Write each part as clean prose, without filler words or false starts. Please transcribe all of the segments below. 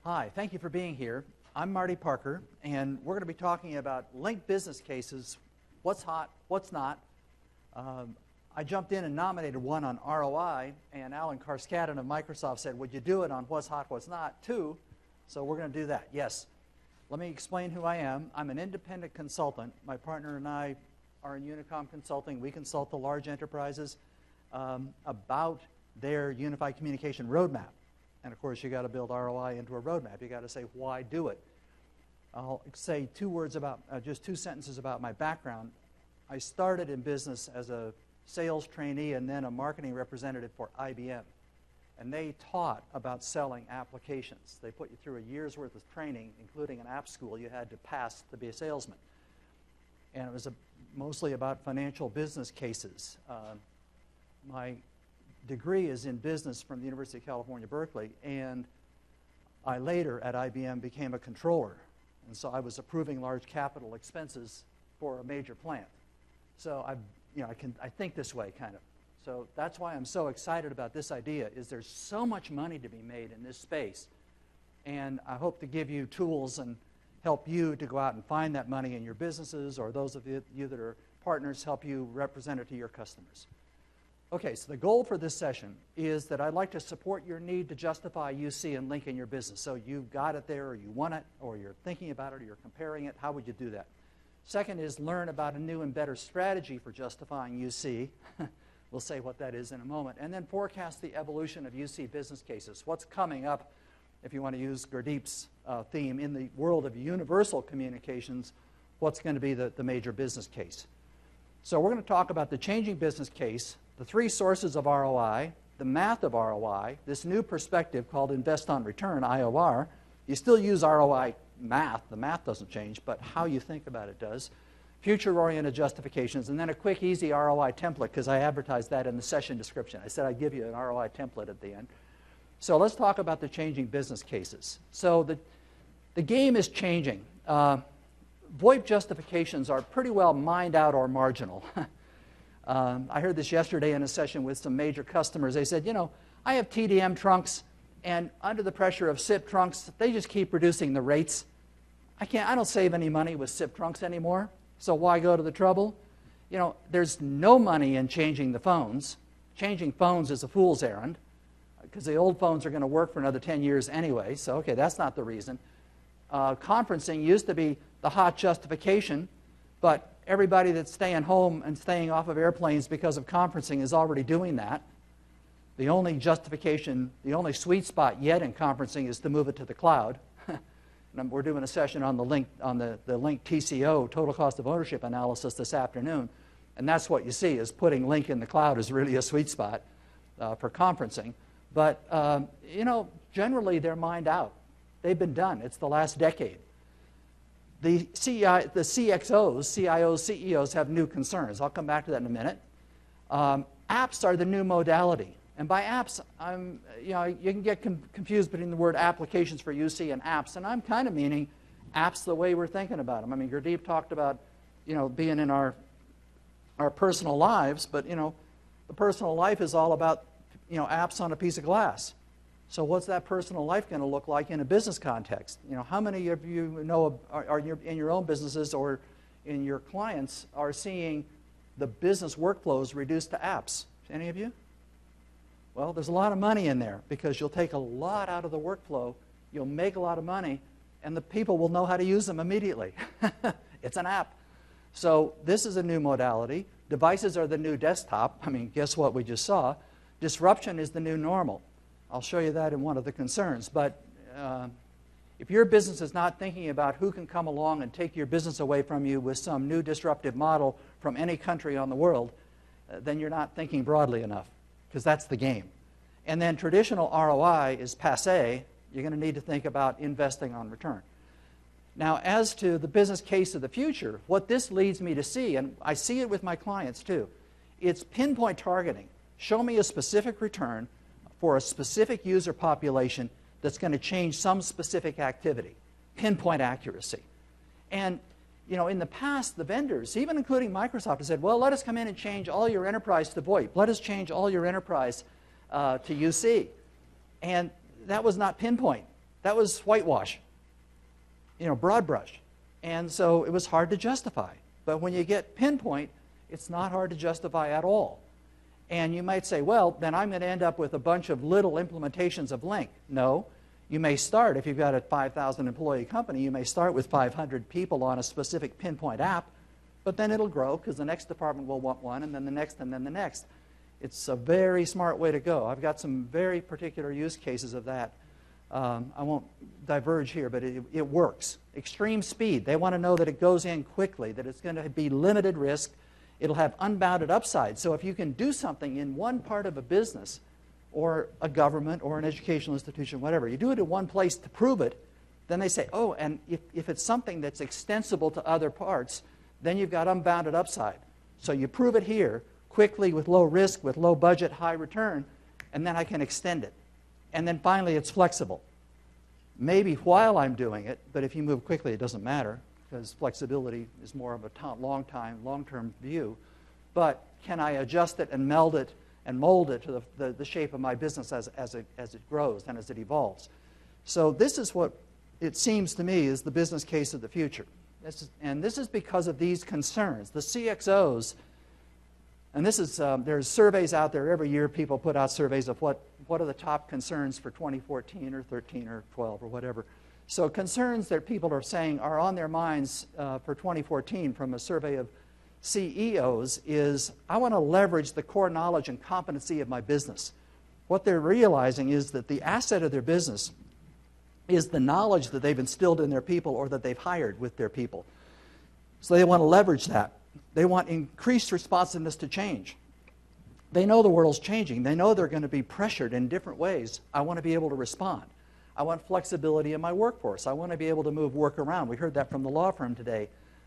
Hi, thank you for being here. I'm Marty Parker, and we're going to be talking about Lync business cases, what's hot, what's not. I jumped in and nominated one on ROI, and Alan Karskadin of Microsoft said, would you do it on what's hot, what's not, too? So we're going to do that, yes. Let me explain who I am. I'm an independent consultant. My partner and I are in Unicom Consulting. We consult the large enterprises about their unified communication roadmap. And of course, you got to build ROI into a roadmap. You got to say, why do it? I'll say just two sentences about my background. I started in business as a sales trainee and then a marketing representative for IBM. And they taught about selling applications. They put you through a year's worth of training, including an app school you had to pass to be a salesman. And it was mostly about financial business cases. My degree is in business from the University of California, Berkeley, and I later at IBM became a controller. And so I was approving large capital expenses for a major plant. So I think this way, kind of. So that's why I'm so excited about this idea, is there's so much money to be made in this space. And I hope to give you tools and help you to go out and find that money in your businesses, or those of you that are partners, help you represent it to your customers. Okay, so the goal for this session is that I'd like to support your need to justify UC and Lync in your business. So you've got it there, or you want it, or you're thinking about it, or you're comparing it. How would you do that? Second is learn about a new and better strategy for justifying UC. We'll say what that is in a moment. And then forecast the evolution of UC business cases. What's coming up, if you want to use Gurdeep's theme, in the world of universal communications, what's going to be the major business case. So we're going to talk about the changing business case, the three sources of ROI, the math of ROI, this new perspective called invest on return, IOR. You still use ROI math. The math doesn't change, but how you think about it does. Future-oriented justifications, and then a quick, easy ROI template, because I advertised that in the session description. I said I'd give you an ROI template at the end. So let's talk about the changing business cases. So the game is changing. VoIP justifications are pretty well mined out or marginal. I heard this yesterday in a session with some major customers. They said, you know, I have TDM trunks, and under the pressure of SIP trunks, they just keep reducing the rates. I don't save any money with SIP trunks anymore. So why go to the trouble? You know, there's no money in changing the phones. Changing phones is a fool's errand, because the old phones are going to work for another 10 years anyway. So, okay, that's not the reason. Conferencing used to be the hot justification, but everybody that's staying home and staying off of airplanes because of conferencing is already doing that. The only justification, the only sweet spot yet in conferencing is to move it to the cloud. We're doing a session on the Lync TCO, total cost of ownership analysis, this afternoon. And that's what you see, is putting Lync in the cloud is really a sweet spot for conferencing. But, you know, generally they're mined out. They've been done. It's the last decade. The CXOs, CIOs, CEOs have new concerns. I'll come back to that in a minute. Apps are the new modality. And by apps, you can get confused between the word applications for UC and apps, and I'm kind of meaning apps the way we're thinking about them. I mean, Gurdeep talked about, you know, being in our personal lives, but, you know, the personal life is all about, you know, apps on a piece of glass. So what's that personal life going to look like in a business context? You know, how many of you know are in your own businesses or in your clients are seeing the business workflows reduced to apps? Any of you? Well, there's a lot of money in there, because you'll take a lot out of the workflow, you'll make a lot of money, and the people will know how to use them immediately. It's an app. So this is a new modality. Devices are the new desktop. I mean, guess what we just saw? Disruption is the new normal. I'll show you that in one of the concerns. But if your business is not thinking about who can come along and take your business away from you with some new disruptive model from any country on the world, then you're not thinking broadly enough, because that's the game. And then traditional ROI is passé. You're going to need to think about investing on return. Now, as to the business case of the future, what this leads me to see, and I see it with my clients too, it's pinpoint targeting. Show me a specific return for a specific user population that's going to change some specific activity. Pinpoint accuracy. And you know, in the past, the vendors, even including Microsoft, have said, well, let us come in and change all your enterprise to VoIP. Let us change all your enterprise to UC. And that was not pinpoint. That was whitewash, broad brush. And so it was hard to justify. But when you get pinpoint, it's not hard to justify at all. And you might say, well, then I'm going to end up with a bunch of little implementations of Lync. No. You may start, if you've got a 5,000 employee company, you may start with 500 people on a specific pinpoint app, but then it'll grow because the next department will want one, and then the next, and then the next. It's a very smart way to go. I've got some very particular use cases of that. I won't diverge here, but it works. Extreme speed. They want to know that it goes in quickly, that it's going to be limited risk. It'll have unbounded upside. So if you can do something in one part of a business or a government or an educational institution, whatever, you do it in one place to prove it, then they say, oh, and if it's something that's extensible to other parts, then you've got unbounded upside. So you prove it here quickly with low risk, with low budget, high return, and then I can extend it. And then finally, it's flexible. Maybe while I'm doing it, but if you move quickly, it doesn't matter because flexibility is more of a long-term view. But can I adjust it and meld it and mold it to the shape of my business as it grows and as it evolves? So this is what it seems to me is the business case of the future. This is because of these concerns. The CXOs, and this is, there's surveys out there every year. People put out surveys of what are the top concerns for 2014 or 13 or 12 or whatever. So concerns that people are saying are on their minds for 2014 from a survey of CEOs is, I want to leverage the core knowledge and competency of my business. What they're realizing is that the asset of their business is the knowledge that they've instilled in their people or that they've hired with their people. So they want to leverage that. They want increased responsiveness to change. They know the world's changing. They know they're going to be pressured in different ways. I want to be able to respond. I want flexibility in my workforce. I want to be able to move work around. We heard that from the law firm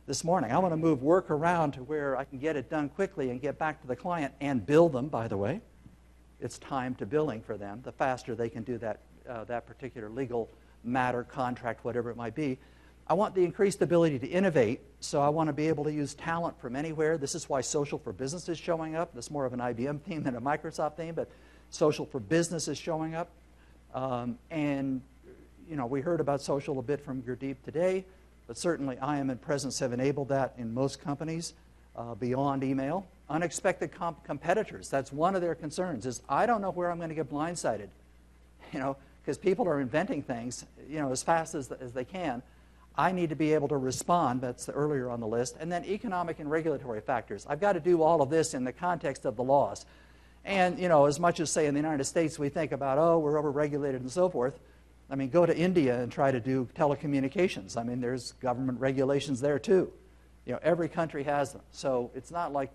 this morning. I want to move work around to where I can get it done quickly and get back to the client and bill them, by the way. It's time to billing for them. The faster they can do that particular legal matter, contract, whatever it might be. I want the increased ability to innovate, so I want to be able to use talent from anywhere. This is why social for business is showing up. That's more of an IBM theme than a Microsoft theme, but social for business is showing up. And we heard about social a bit from Gurdeep today, but certainly IM and Presence have enabled that in most companies beyond email. Unexpected competitors, that's one of their concerns, is I don't know where I'm going to get blindsided, because people are inventing things, as fast as they can. I need to be able to respond. That's earlier on the list. And then economic and regulatory factors. I've got to do all of this in the context of the laws. And, as much as, say, in the United States, we think about, oh, we're over-regulated and so forth. I mean, go to India and try to do telecommunications. I mean, there's government regulations there, too. Every country has them. So it's not like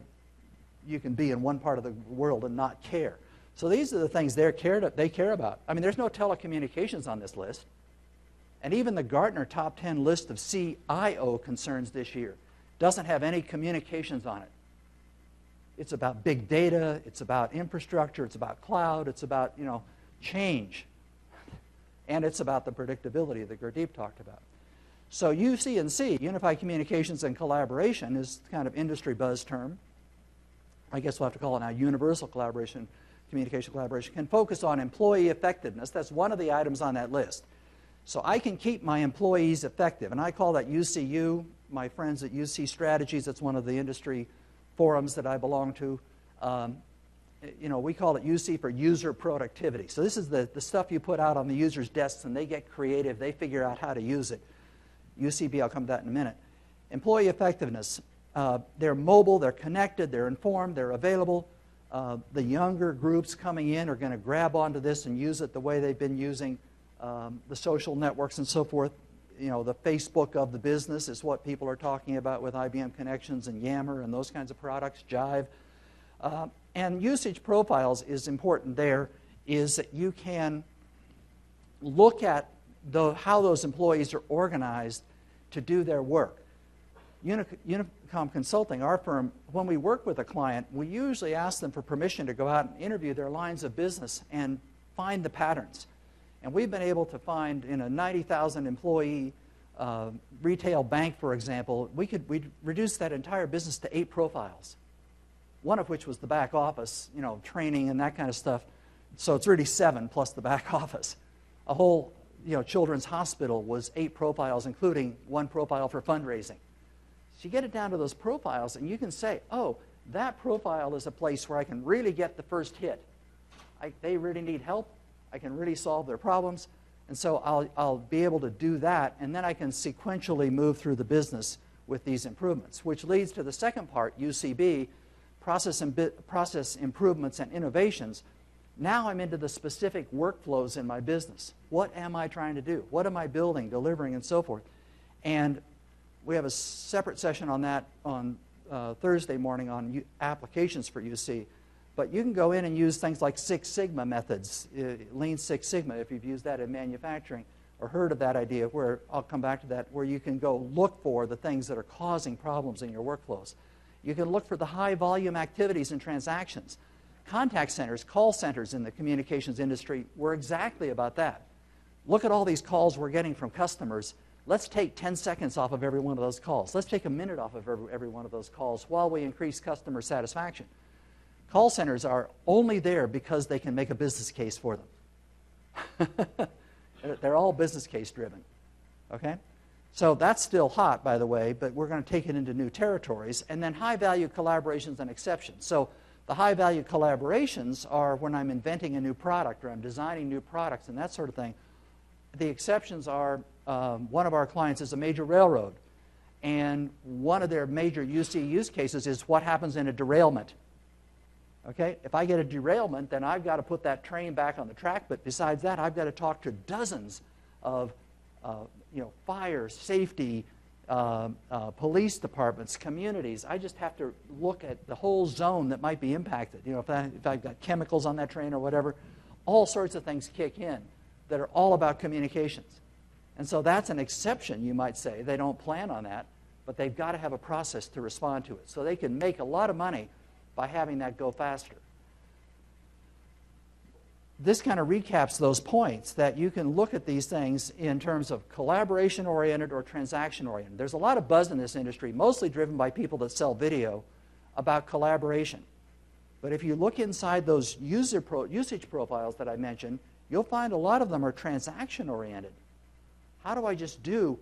you can be in one part of the world and not care. So these are the things they care about. I mean, there's no telecommunications on this list. And even the Gartner top 10 list of CIO concerns this year doesn't have any communications on it. It's about big data, it's about infrastructure, it's about cloud, it's about, change. And it's about the predictability that Gurdeep talked about. So UC&C, Unified Communications and Collaboration, is kind of industry buzz term. I guess we'll have to call it now universal collaboration, communication collaboration, can focus on employee effectiveness. That's one of the items on that list. So I can keep my employees effective, and I call that UCU. My friends at UC Strategies, that's one of the industry forums that I belong to. We call it UC for user productivity. So this is the stuff you put out on the user's desks, and they get creative. They figure out how to use it. UCB, I'll come to that in a minute. Employee effectiveness. They're mobile, they're connected, they're informed, they're available. The younger groups coming in are going to grab onto this and use it the way they've been using the social networks and so forth. The Facebook of the business is what people are talking about with IBM Connections and Yammer and those kinds of products, Jive. And usage profiles is important there, is that you can look at how those employees are organized to do their work. Unicom Consulting, our firm, when we work with a client, we usually ask them for permission to go out and interview their lines of business and find the patterns. And we've been able to find in a 90,000 employee retail bank, for example, we'd reduce that entire business to 8 profiles, one of which was the back office, training and that kind of stuff. So it's really 7 plus the back office. A whole Children's Hospital was 8 profiles, including 1 profile for fundraising. So you get it down to those profiles, and you can say, oh, that profile is a place where I can really get the first hit. They really need help. I can really solve their problems. And so I'll be able to do that, and then I can sequentially move through the business with these improvements, which leads to the second part, UCB, process improvements and innovations. Now I'm into the specific workflows in my business. What am I trying to do? What am I building, delivering, and so forth? And we have a separate session on that on Thursday morning on applications for UC. But you can go in and use things like Six Sigma methods, Lean Six Sigma, if you've used that in manufacturing or heard of that idea, where I'll come back to that, where you can go look for the things that are causing problems in your workflows. You can look for the high volume activities and transactions. Contact centers, call centers in the communications industry were exactly about that. Look at all these calls we're getting from customers. Let's take 10 seconds off of every one of those calls. Let's take a minute off of every one of those calls while we increase customer satisfaction. Call centers are only there because they can make a business case for them. They're all business case driven. Okay? So that's still hot, by the way, but we're going to take it into new territories. And then high-value collaborations and exceptions. So the high-value collaborations are when I'm inventing a new product or I'm designing new products and that sort of thing. The exceptions are one of our clients is a major railroad. And one of their major UC use cases is what happens in a derailment. Okay? If I get a derailment, then I've got to put that train back on the track. But besides that, I've got to talk to dozens of fire, safety, police departments, communities. I just have to look at the whole zone that might be impacted. If I've got chemicals on that train or whatever, all sorts of things kick in that are all about communications. And so that's an exception, you might say. They don't plan on that, but they've got to have a process to respond to it. So they can make a lot of money by having that go faster. This kind of recaps those points that you can look at these things in terms of collaboration-oriented or transaction-oriented. There's a lot of buzz in this industry, mostly driven by people that sell video, about collaboration. But if you look inside those usage profiles that I mentioned, you'll find a lot of them are transaction-oriented. How do I just do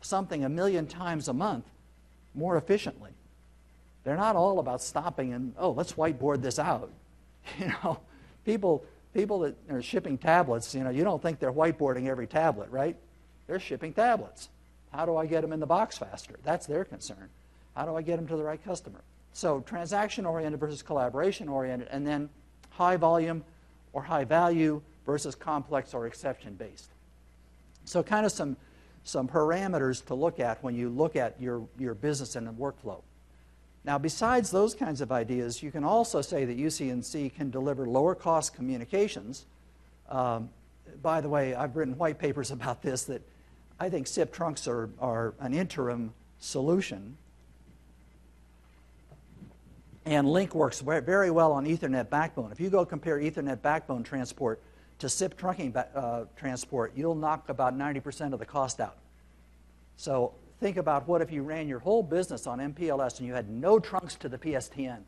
something 1 million times a month more efficiently? They're not all about stopping and, oh, let's whiteboard this out. People that are shipping tablets, you don't think they're whiteboarding every tablet, right? They're shipping tablets. How do I get them in the box faster? That's their concern. How do I get them to the right customer? So transaction-oriented versus collaboration-oriented, and then high volume or high value versus complex or exception-based. So kind of some parameters to look at when you look at your business and the workflow. Now, besides those kinds of ideas, you can also say that UC&C can deliver lower-cost communications. By the way, I've written white papers about this, that I think SIP trunks are an interim solution. And Lync works very well on Ethernet backbone. If you go compare Ethernet backbone transport to SIP trunking transport, you'll knock about 90% of the cost out. So think about what if you ran your whole business on MPLS and you had no trunks to the PSTN.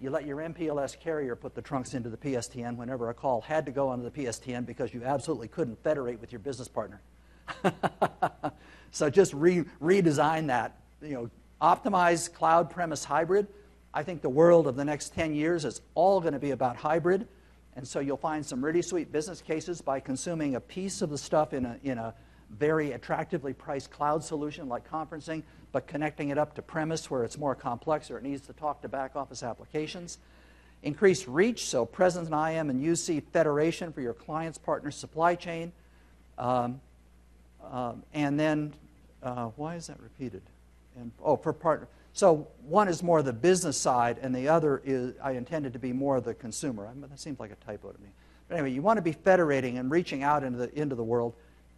You let your MPLS carrier put the trunks into the PSTN whenever a call had to go onto the PSTN because you absolutely couldn't federate with your business partner. So just redesign that. Optimize cloud premise hybrid. I think the world of the next 10 years is all going to be about hybrid. And so you'll find some really sweet business cases by consuming a piece of the stuff in a very attractively priced cloud solution like conferencing, but connecting it up to premise where it's more complex or it needs to talk to back office applications. Increase reach, so presence in IM and UC federation for your clients, partners, supply chain. And then, why is that repeated? For partner. So one is more the business side, and the other is, I intended to be more the consumer. That seems like a typo to me. But anyway, you want to be federating and reaching out into the world.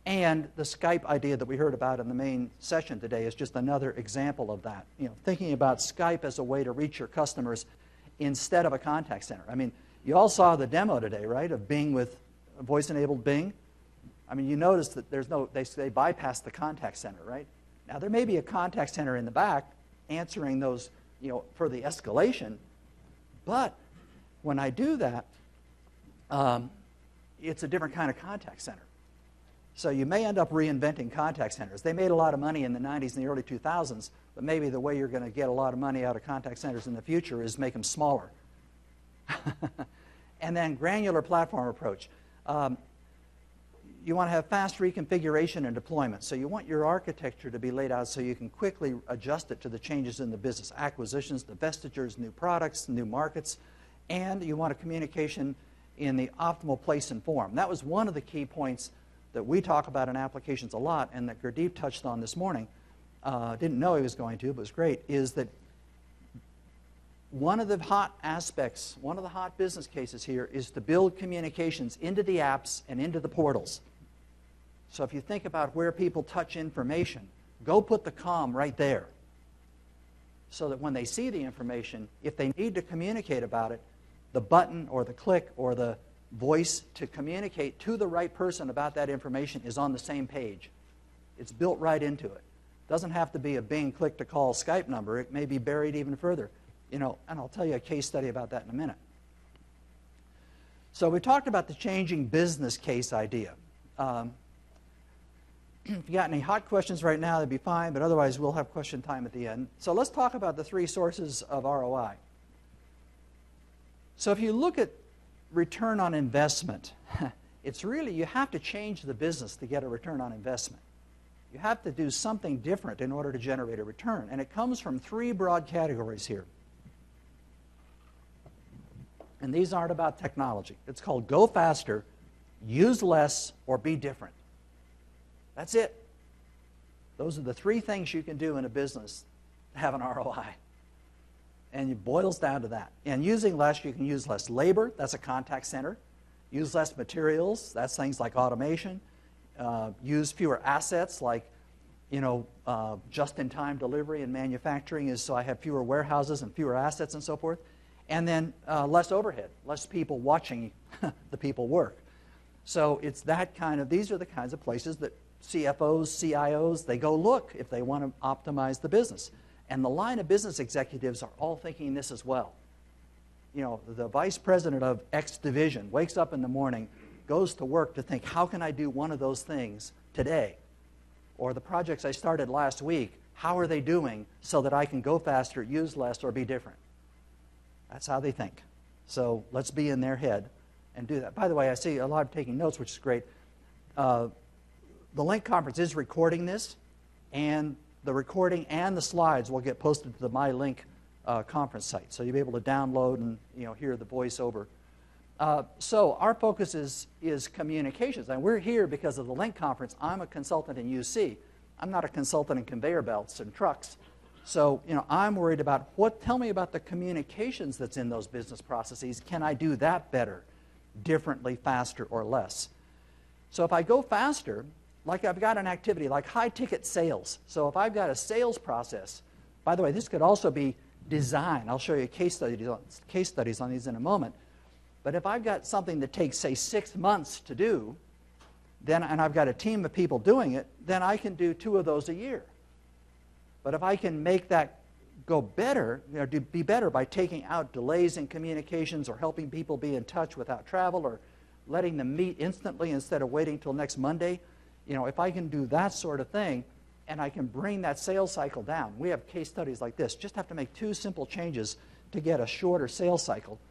And the Skype idea that we heard about in the main session today is just another example of that. Thinking about Skype as a way to reach your customers instead of a contact center. I mean, you all saw the demo today, right, of Bing with voice-enabled Bing. I mean, you notice that they bypass the contact center, right? Now, there may be a contact center in the back answering those, for the escalation, but when I do that, it's a different kind of contact center. So you may end up reinventing contact centers. They made a lot of money in the 90s and the early 2000s, but maybe the way you're going to get a lot of money out of contact centers in the future is make them smaller. And then granular platform approach. You want to have fast reconfiguration and deployment. So you want your architecture to be laid out so you can quickly adjust it to the changes in the business. Acquisitions, divestitures, new products, new markets. And you want a communication in the optimal place and form. That was one of the key points that we talk about in applications a lot and that Gurdeep touched on this morning. Didn't know he was going to, but it was great, is that one of the hot aspects, one of the hot business cases here is to build communications into the apps and into the portals. So if you think about where people touch information, go put the comm right there so that when they see the information, if they need to communicate about it, the button or the click or the voice to communicate to the right person about that information is on the same page. It's built right into it. Doesn't have to be a Bing click-to-call Skype number. It may be buried even further. You know, and I'll tell you a case study about that in a minute. So we talked about the changing business case idea. If you got any hot questions right now, that'd be fine, but otherwise we'll have question time at the end. So let's talk about the three sources of ROI. So if you look at return on investment, it's really, you have to change the business to get a return on investment. You have to do something different in order to generate a return. And it comes from three broad categories here. And these aren't about technology. It's called go faster, use less, or be different. That's it. Those are the three things you can do in a business to have an ROI. And it boils down to that. And using less, you can use less labor. That's a contact center. Use less materials. That's things like automation. Use fewer assets, like, you know, just-in-time delivery and manufacturing is so I have fewer warehouses and fewer assets and so forth. And then less overhead, less people watching the people work. So it's that kind of, these are the kinds of places that CFOs, CIOs, they go look if they want to optimize the business. And the line of business executives are all thinking this as well. You know, the vice president of X division wakes up in the morning, goes to work to think, how can I do one of those things today? Or the projects I started last week, how are they doing so that I can go faster, use less, or be different? That's how they think. So let's be in their head and do that. By the way, I see a lot of taking notes, which is great. The Lync conference is recording this, and the recording and the slides will get posted to the My Lync conference site. So you'll be able to download and, you know, hear the voiceover. So our focus is communications, and we're here because of the Lync conference. I'm a consultant in UC. I'm not a consultant in conveyor belts and trucks. So, you know, I'm worried about tell me about the communications that's in those business processes. Can I do that better, differently, faster, or less? So if I go faster, like I've got an activity like high-ticket sales. So if I've got a sales process, by the way, this could also be design. I'll show you case studies on these in a moment. But if I've got something that takes, say, 6 months to do, and I've got a team of people doing it, then I can do 2 of those a year. But if I can make that go better, you know, be better by taking out delays in communications or helping people be in touch without travel or letting them meet instantly instead of waiting till next Monday, you know, if I can do that sort of thing and I can bring that sales cycle down. We have case studies like this. Just have to make 2 simple changes to get a shorter sales cycle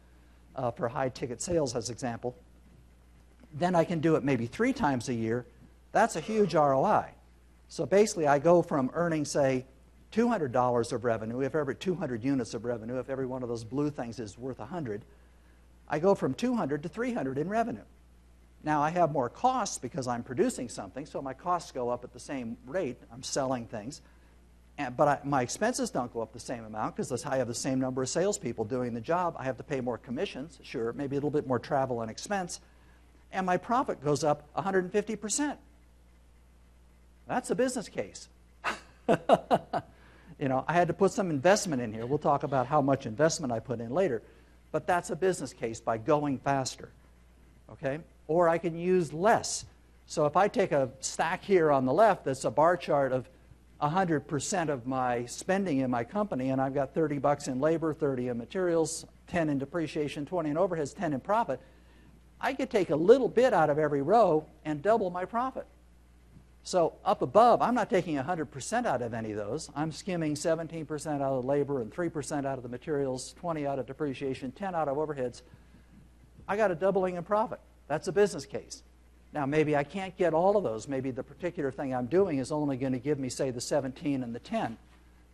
for high-ticket sales, as example. Then I can do it maybe 3 times a year. That's a huge ROI. So basically, I go from earning, say, $200 of revenue, if every 200 units of revenue, if every one of those blue things is worth 100, I go from 200 to 300 in revenue. Now, I have more costs because I'm producing something, so my costs go up at the same rate. I'm selling things. But my expenses don't go up the same amount because I have the same number of salespeople doing the job. I have to pay more commissions, sure, maybe a little bit more travel and expense. And my profit goes up 150%. That's a business case. You know, I had to put some investment in here. We'll talk about how much investment I put in later. But that's a business case by going faster. Okay? Or I can use less. So if I take a stack here on the left that's a bar chart of 100% of my spending in my company, and I've got $30 in labor, 30 in materials, 10 in depreciation, 20 in overheads, 10 in profit, I could take a little bit out of every row and double my profit. So up above, I'm not taking 100% out of any of those. I'm skimming 17% out of the labor and 3% out of the materials, 20 out of depreciation, 10 out of overheads. I got a doubling in profit. That's a business case. Now, maybe I can't get all of those. Maybe the particular thing I'm doing is only going to give me, say, the 17 and the 10.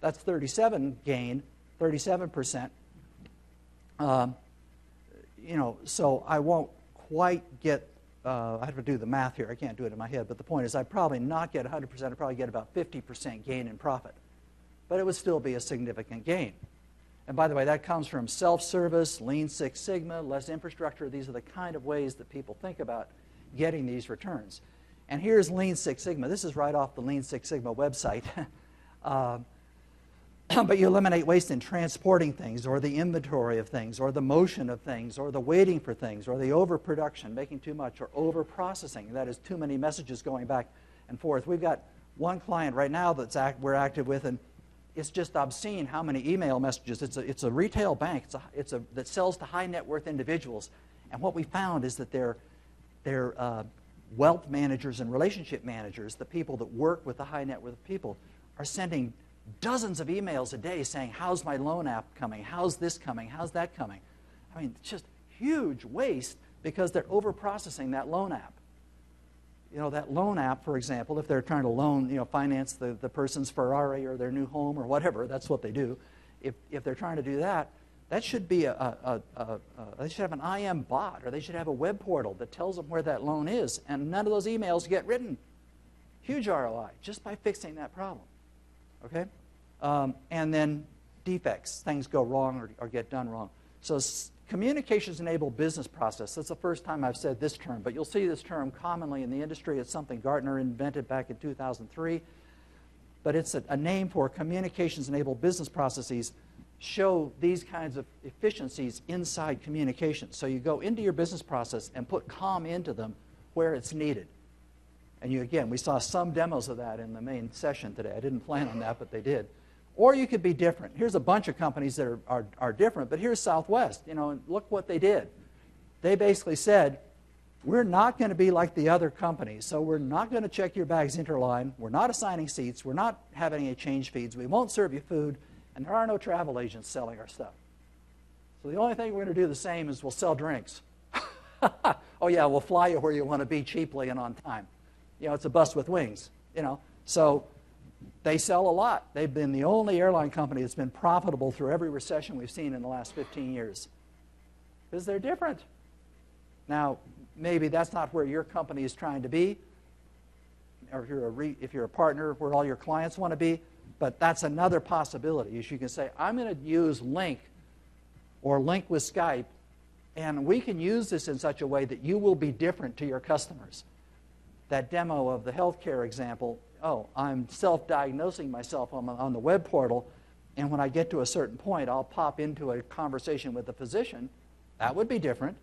That's 37 gain, 37%. So I won't quite get, I have to do the math here. I can't do it in my head. But the point is I'd probably not get 100%. I'd probably get about 50% gain in profit. But it would still be a significant gain. And by the way, that comes from self-service, Lean Six Sigma, less infrastructure. These are the kind of ways that people think about getting these returns. And here's Lean Six Sigma. This is right off the Lean Six Sigma website. But you eliminate waste in transporting things, or the inventory of things, or the motion of things, or the waiting for things, or the overproduction, making too much, or overprocessing. That is too many messages going back and forth. We've got one client right now we're active with, and it's just obscene how many email messages. It's a retail bank that sells to high net worth individuals. And what we found is that their wealth managers and relationship managers, the people that work with the high net worth people, are sending dozens of emails a day saying, how's my loan app coming? How's this coming? How's that coming? I mean, it's just huge waste because they're over-processing that loan app. That loan app, for example, if they're trying to finance the person's Ferrari or their new home or whatever, that's what they do. If they're trying to do that, that should be they should have an IM bot, or they should have a web portal that tells them where that loan is, and none of those emails get written. Huge ROI just by fixing that problem. Okay? And then defects, things go wrong or get done wrong. So communications-enabled business process, that's the first time I've said this term, but you'll see this term commonly in the industry. It's something Gartner invented back in 2003. But it's a name for communications-enabled business processes show these kinds of efficiencies inside communications. So you go into your business process and put comm into them where it's needed. And again, we saw some demos of that in the main session today. I didn't plan on that, but they did. Or you could be different. Here's a bunch of companies that are different, but here's Southwest. And look what they did. They basically said, we're not going to be like the other companies, so we're not going to check your bags interline. We're not assigning seats. We're not having any change feeds. We won't serve you food, and there are no travel agents selling our stuff. So the only thing we're going to do the same is we'll sell drinks. Oh, yeah, we'll fly you where you want to be cheaply and on time. It's a bus with wings, So they sell a lot. They've been the only airline company that's been profitable through every recession we've seen in the last 15 years. Because they're different. Now, maybe that's not where your company is trying to be, or if you're a partner where all your clients want to be, but that's another possibility. Is you can say, I'm going to use Lync or Lync with Skype, and we can use this in such a way that you will be different to your customers. That demo of the healthcare example, I'm self-diagnosing myself on the web portal, and when I get to a certain point, I'll pop into a conversation with the physician. That would be different,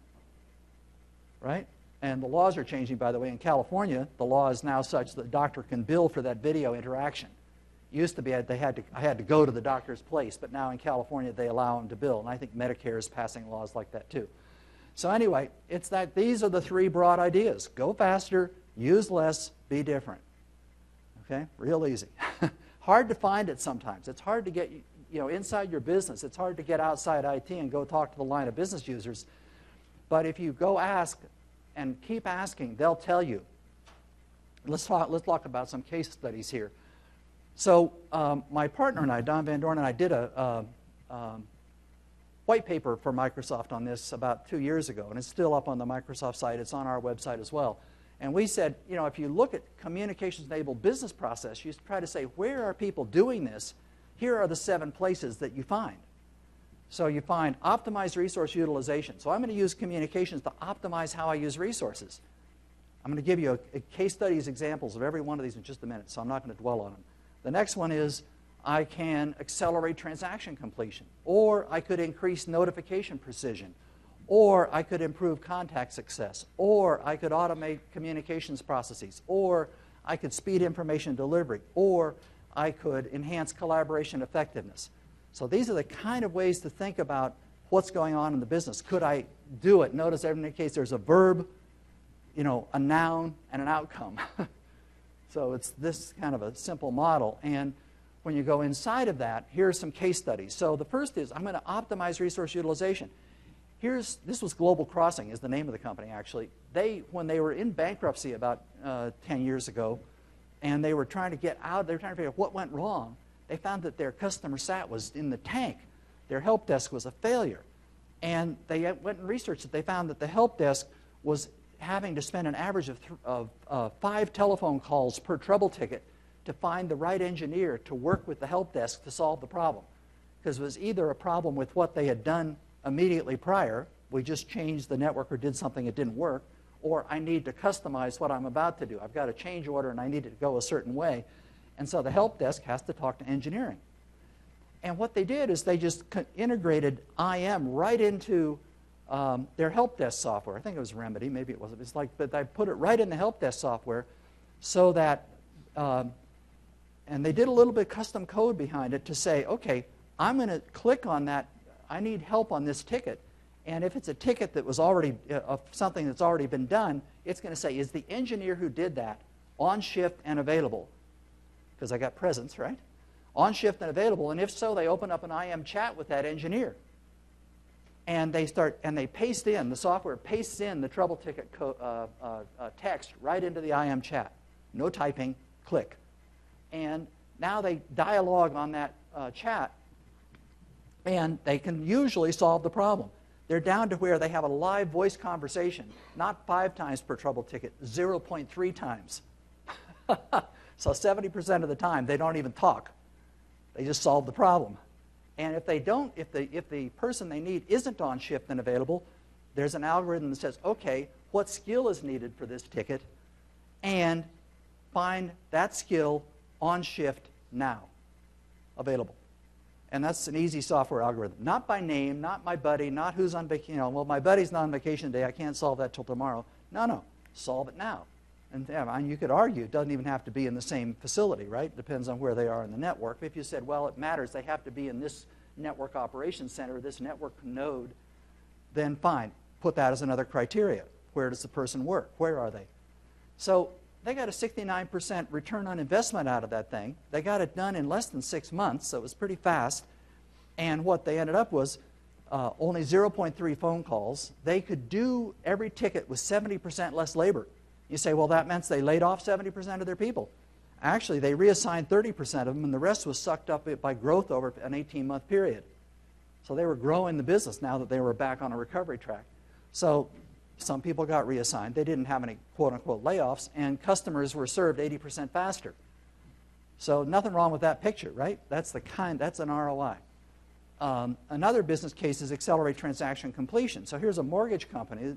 right? And the laws are changing, by the way. In California, the law is now such that the doctor can bill for that video interaction. It used to be I had to go to the doctor's place, but now in California they allow them to bill, and I think Medicare is passing laws like that too. So anyway, it's that these are the three broad ideas. Go faster, use less, be different. Okay? Real easy. Hard to find it sometimes. It's hard to get inside your business. It's hard to get outside IT and go talk to the line of business users. But if you go ask and keep asking, they'll tell you. Let's talk about some case studies here. So my partner and I, Don Van Dorn, and I did a white paper for Microsoft on this about 2 years ago, and it's still up on the Microsoft site. It's on our website as well. And we said, if you look at communications-enabled business process, you try to say, where are people doing this? Here are the 7 places that you find. So you find optimized resource utilization. So I'm going to use communications to optimize how I use resources. I'm going to give you a case studies examples of every one of these in just a minute, so I'm not going to dwell on them. The next one is I can accelerate transaction completion, or I could increase notification precision, or I could improve contact success, or I could automate communications processes, or I could speed information delivery, or I could enhance collaboration effectiveness. So these are the kind of ways to think about what's going on in the business. Could I do it? Notice in every case there's a verb, a noun, and an outcome. So it's this kind of a simple model. And when you go inside of that, here are some case studies. So the first is I'm going to optimize resource utilization. This was Global Crossing is the name of the company, actually. When they were in bankruptcy about 10 years ago, and they were trying to get out, they were trying to figure out what went wrong, they found that their customer sat was in the tank. Their help desk was a failure. And they went and researched it. They found that the help desk was having to spend an average of 5 telephone calls per trouble ticket to find the right engineer to work with the help desk to solve the problem. Because it was either a problem with what they had done immediately prior, we just changed the network or did something that didn't work, or I need to customize what I'm about to do. I've got a change order and I need it to go a certain way. And so the help desk has to talk to engineering. And what they did is they just integrated IM right into their help desk software. I think it was Remedy, maybe it wasn't. It's like, but they put it right in the help desk software so that, and they did a little bit of custom code behind it to say, okay, I'm going to click on that. I need help on this ticket. And if it's a ticket that was already, something that's already been done, it's going to say, is the engineer who did that on shift and available? Because I got presence, right? On shift and available. And if so, they open up an IM chat with that engineer. And they paste in, the software pastes in the trouble ticket text right into the IM chat. No typing, click. And now they dialogue on that chat, and they can usually solve the problem. They're down to where they have a live voice conversation, not 5 times per trouble ticket, 0.3 times. So 70% of the time, they don't even talk. They just solve the problem. And if they don't, if the person they need isn't on shift and available, there's an algorithm that says, okay, what skill is needed for this ticket? And find that skill on shift now, available. And that's an easy software algorithm. Not by name, not my buddy, not who's on vacation. Well, my buddy's not on vacation today. I can't solve that till tomorrow. No, solve it now. And you could argue it doesn't even have to be in the same facility, right? It depends on where they are in the network. If you said, well, it matters, they have to be in this network operations center, this network node, then fine. Put that as another criteria. Where does the person work? Where are they? So they got a 69% return on investment out of that thing. They got it done in less than 6 months, so it was pretty fast. And what they ended up was only 0.3 phone calls. They could do every ticket with 70% less labor. You say, well, that meant they laid off 70% of their people. Actually, they reassigned 30% of them, and the rest was sucked up by growth over an 18-month period. So they were growing the business now that they were back on a recovery track. So some people got reassigned. They didn't have any quote-unquote layoffs, and customers were served 80% faster. So nothing wrong with that picture, right? That's an ROI. Another business case is accelerate transaction completion. So here's a mortgage company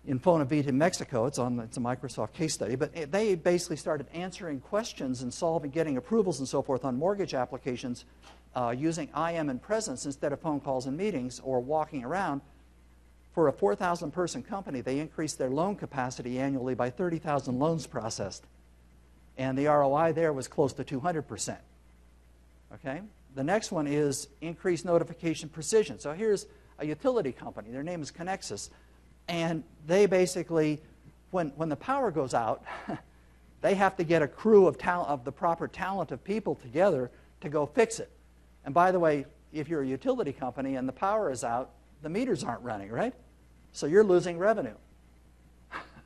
in Fonavit in Mexico. It's a Microsoft case study, but they basically started answering questions and getting approvals and so forth on mortgage applications using IM and presence instead of phone calls and meetings or walking around. For a 4,000-person company, they increased their loan capacity annually by 30,000 loans processed. And the ROI there was close to 200%. Okay? The next one is increased notification precision. So here's a utility company. Their name is Connexus. And they basically, when the power goes out, they have to get a crew of the proper talent of people together to go fix it. And by the way, if you're a utility company and the power is out, the meters aren't running, right? So you're losing revenue.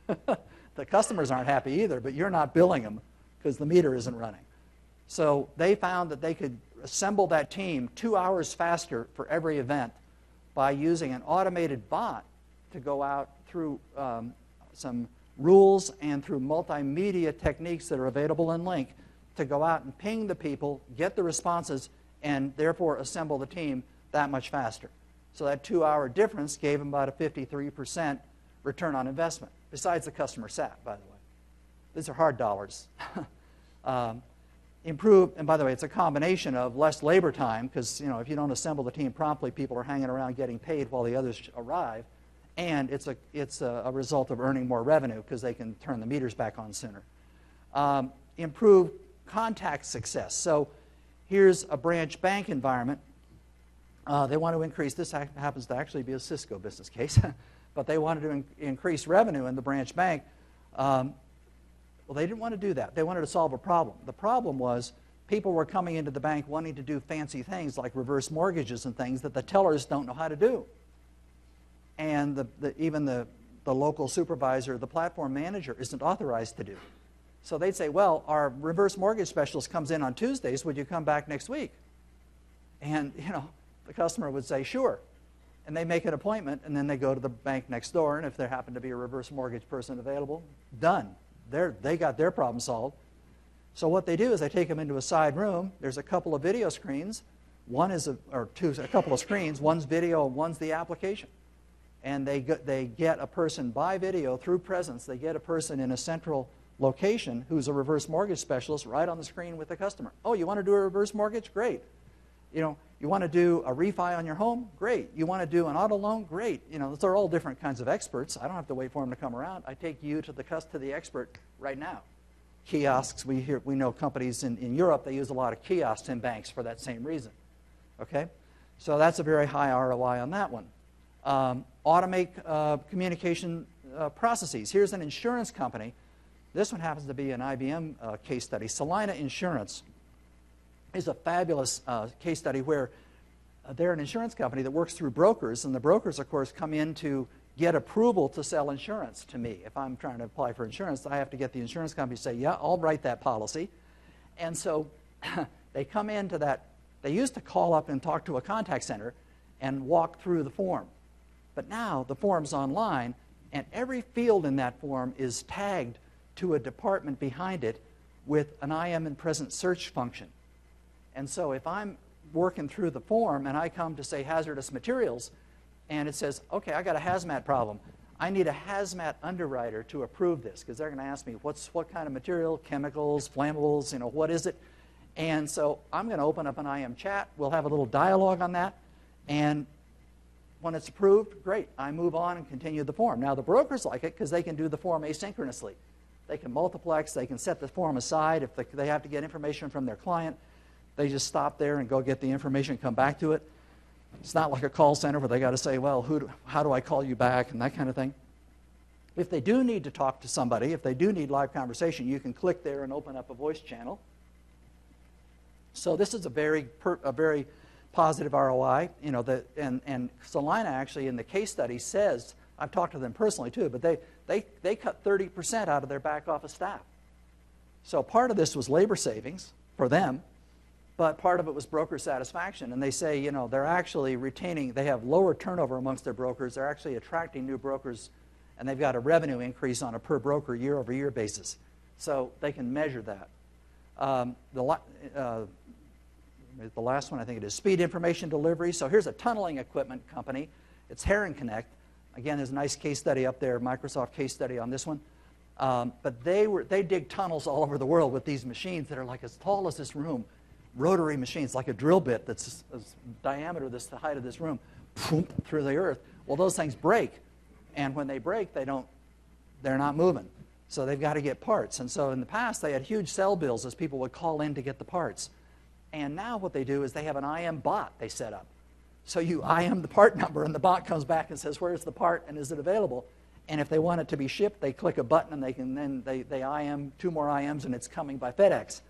The customers aren't happy either, but you're not billing them because the meter isn't running. So they found that they could assemble that team 2 hours faster for every event by using an automated bot to go out through some rules and through multimedia techniques that are available in Lync to go out and ping the people, get the responses, and therefore assemble the team that much faster. So that 2-hour difference gave them about a 53% return on investment, besides the customer sat, by the way. These are hard dollars. Improve, and by the way, it's a combination of less labor time, because if you don't assemble the team promptly, people are hanging around getting paid while the others arrive. And it's a result of earning more revenue because they can turn the meters back on sooner. Improve contact success. So here's a branch bank environment. They want to increase, this happens to actually be a Cisco business case, but they wanted to increase revenue in the branch bank. Well, they didn't want to do that. They wanted to solve a problem. The problem was people were coming into the bank wanting to do fancy things like reverse mortgages and things that the tellers don't know how to do. And even the local supervisor, the platform manager, isn't authorized to do. So they'd say, well, our reverse mortgage specialist comes in on Tuesdays. Would you come back next week? And, the customer would say, sure. And they make an appointment, and then they go to the bank next door, and if there happened to be a reverse mortgage person available, done. They got their problem solved. So what they do is they take them into a side room. There's a couple of video screens. One is a couple of screens. One's video, one's the application. And they get a person by video through presence. They get a person in a central location who's a reverse mortgage specialist right on the screen with the customer. Oh, you want to do a reverse mortgage? Great. You want to do a refi on your home? Great. You want to do an auto loan? Great. Those are all different kinds of experts. I don't have to wait for them to come around. I take you to the expert right now. Kiosks, we know companies in Europe, they use a lot of kiosks in banks for that same reason. Okay? So that's a very high ROI on that one. Automate communication processes. Here's an insurance company. This one happens to be an IBM case study. Salina Insurance is a fabulous case study where they're an insurance company that works through brokers, and the brokers, of course, come in to get approval to sell insurance to me. If I'm trying to apply for insurance, I have to get the insurance company to say, yeah, I'll write that policy. And so they come into that. They used to call up and talk to a contact center and walk through the form. But now the form's online, and every field in that form is tagged to a department behind it with an I am in present search function. And so if I'm working through the form and I come to say hazardous materials, and it says, okay, I got a hazmat problem. I need a hazmat underwriter to approve this, because they're going to ask me what kind of material, chemicals, flammables, what is it? And so I'm going to open up an IM chat. We'll have a little dialogue on that. And when it's approved, great. I move on and continue the form. Now, the brokers like it because they can do the form asynchronously. They can multiplex. They can set the form aside. If they have to get information from their client, they just stop there and go get the information, come back to it. It's not like a call center where they got to say, well, how do I call you back, and that kind of thing. If they do need to talk to somebody, if they do need live conversation, you can click there and open up a voice channel. So this is a very positive ROI. And Salina actually in the case study says, I've talked to them personally too, but they cut 30% out of their back office staff. So part of this was labor savings for them, but part of it was broker satisfaction. And they say, they're actually retaining, they have lower turnover amongst their brokers. They're actually attracting new brokers, and they've got a revenue increase on a per broker year-over-year basis. So they can measure that. The last one, I think it is, speed information delivery. So here's a tunneling equipment company. It's Heron Connect. Again, there's a nice case study up there, Microsoft case study on this one. But they dig tunnels all over the world with these machines that are like as tall as this room. Rotary machines, like a drill bit that's diameter, the height of this room, through the earth. Well, those things break, and when they break, they're not moving. So they've got to get parts. And so in the past, they had huge cell bills as people would call in to get the parts. And now what they do is they have an IM bot they set up. So you IM the part number, and the bot comes back and says, where's the part, and is it available? And if they want it to be shipped, they click a button, and they IM 2 more IMs, and it's coming by FedEx.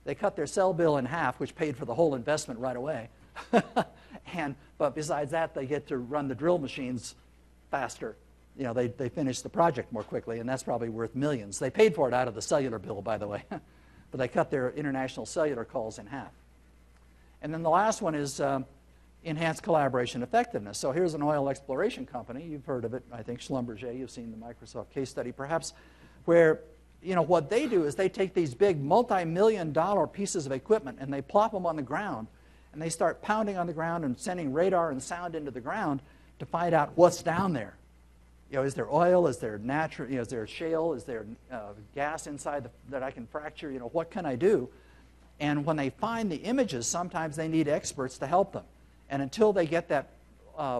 They cut their cell bill in half, which paid for the whole investment right away. But besides that, they get to run the drill machines faster. They finish the project more quickly, and that's probably worth millions. They paid for it out of the cellular bill, by the way. But they cut their international cellular calls in half. And then the last one is enhanced collaboration effectiveness. So here's an oil exploration company. You've heard of it, I think, Schlumberger. You've seen the Microsoft case study, perhaps, where what they do is they take these big multi-million-dollar pieces of equipment and they plop them on the ground, and they start pounding on the ground and sending radar and sound into the ground to find out what's down there. Is there oil? Is there natural? Is there shale? Is there gas inside that I can fracture? What can I do? And when they find the images, sometimes they need experts to help them. And until they get that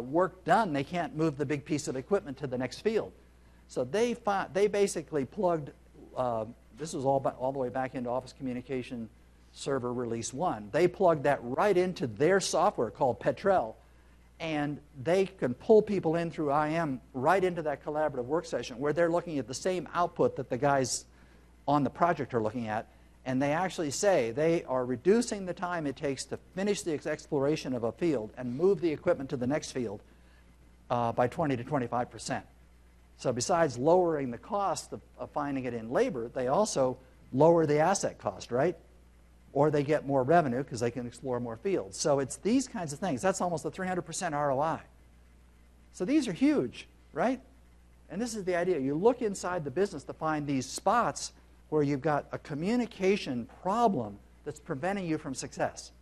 work done, they can't move the big piece of equipment to the next field. So they basically plugged. This was all the way back into Office Communication Server Release 1. They plugged that right into their software called Petrel, and they can pull people in through IM right into that collaborative work session where they're looking at the same output that the guys on the project are looking at, and they actually say they are reducing the time it takes to finish the exploration of a field and move the equipment to the next field by 20 to 25%. So besides lowering the cost of finding it in labor, they also lower the asset cost, right? Or they get more revenue because they can explore more fields. So it's these kinds of things. That's almost a 300% ROI. So these are huge, right? And this is the idea. You look inside the business to find these spots where you've got a communication problem that's preventing you from success.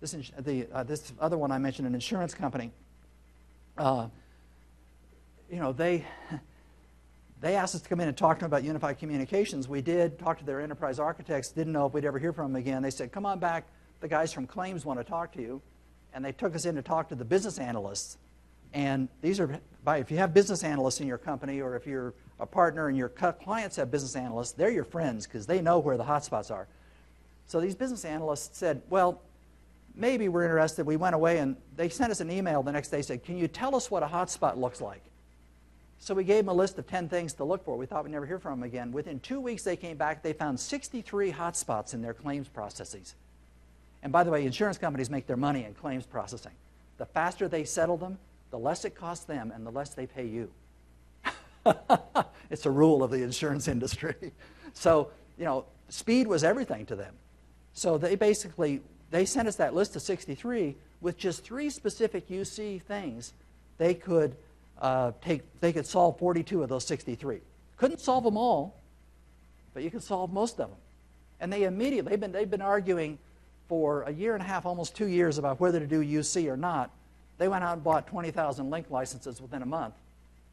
This other one I mentioned, an insurance company, they asked us to come in and talk to them about unified communications. We did, talk to their enterprise architects, didn't know if we'd ever hear from them again. They said, come on back, the guys from claims want to talk to you. And they took us in to talk to the business analysts. And these are, if you have business analysts in your company, or if you're a partner and your clients have business analysts, they're your friends because they know where the hotspots are. So these business analysts said, well, maybe we're interested. We went away and they sent us an email the next day, said, can you tell us what a hotspot looks like? So we gave them a list of 10 things to look for. We thought we'd never hear from them again. Within 2 weeks they came back, they found 63 hotspots in their claims processes. And by the way, insurance companies make their money in claims processing. The faster they settle them, the less it costs them and the less they pay you. It's a rule of the insurance industry. So, speed was everything to them. So they sent us that list of 63 with just 3 specific UC things. They could solve 42 of those 63. Couldn't solve them all, but you could solve most of them. And they've been arguing for a year and a half, almost 2 years, about whether to do UC or not. They went out and bought 20,000 Lync licenses within a month.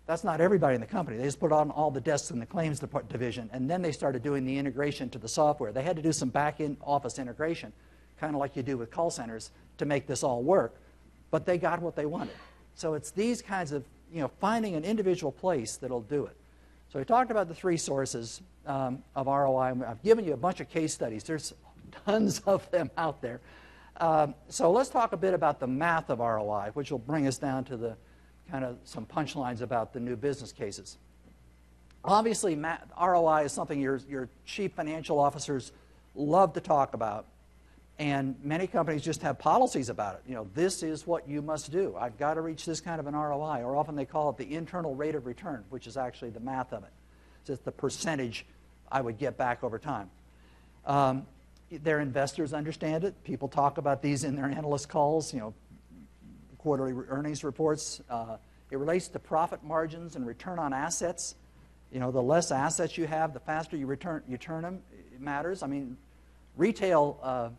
That's not everybody in the company. They just put on all the desks in the claims division, and then they started doing the integration to the software. They had to do some back-end office integration, kind of like you do with call centers, to make this all work. But they got what they wanted. So it's these kinds of, finding an individual place that'll do it. So we talked about the 3 sources of ROI. I've given you a bunch of case studies. There's tons of them out there. So let's talk a bit about the math of ROI, which will bring us down to the kind of some punchlines about the new business cases. Obviously, ROI is something your chief financial officers love to talk about, and many companies just have policies about it. This is what you must do. I've got to reach this kind of an ROI, or often they call it the internal rate of return, which is actually the math of it. So it's the percentage I would get back over time. Their investors understand it. People talk about these in their analyst calls, quarterly earnings reports. It relates to profit margins and return on assets. The less assets you have, the faster you turn them. It matters. I mean, retail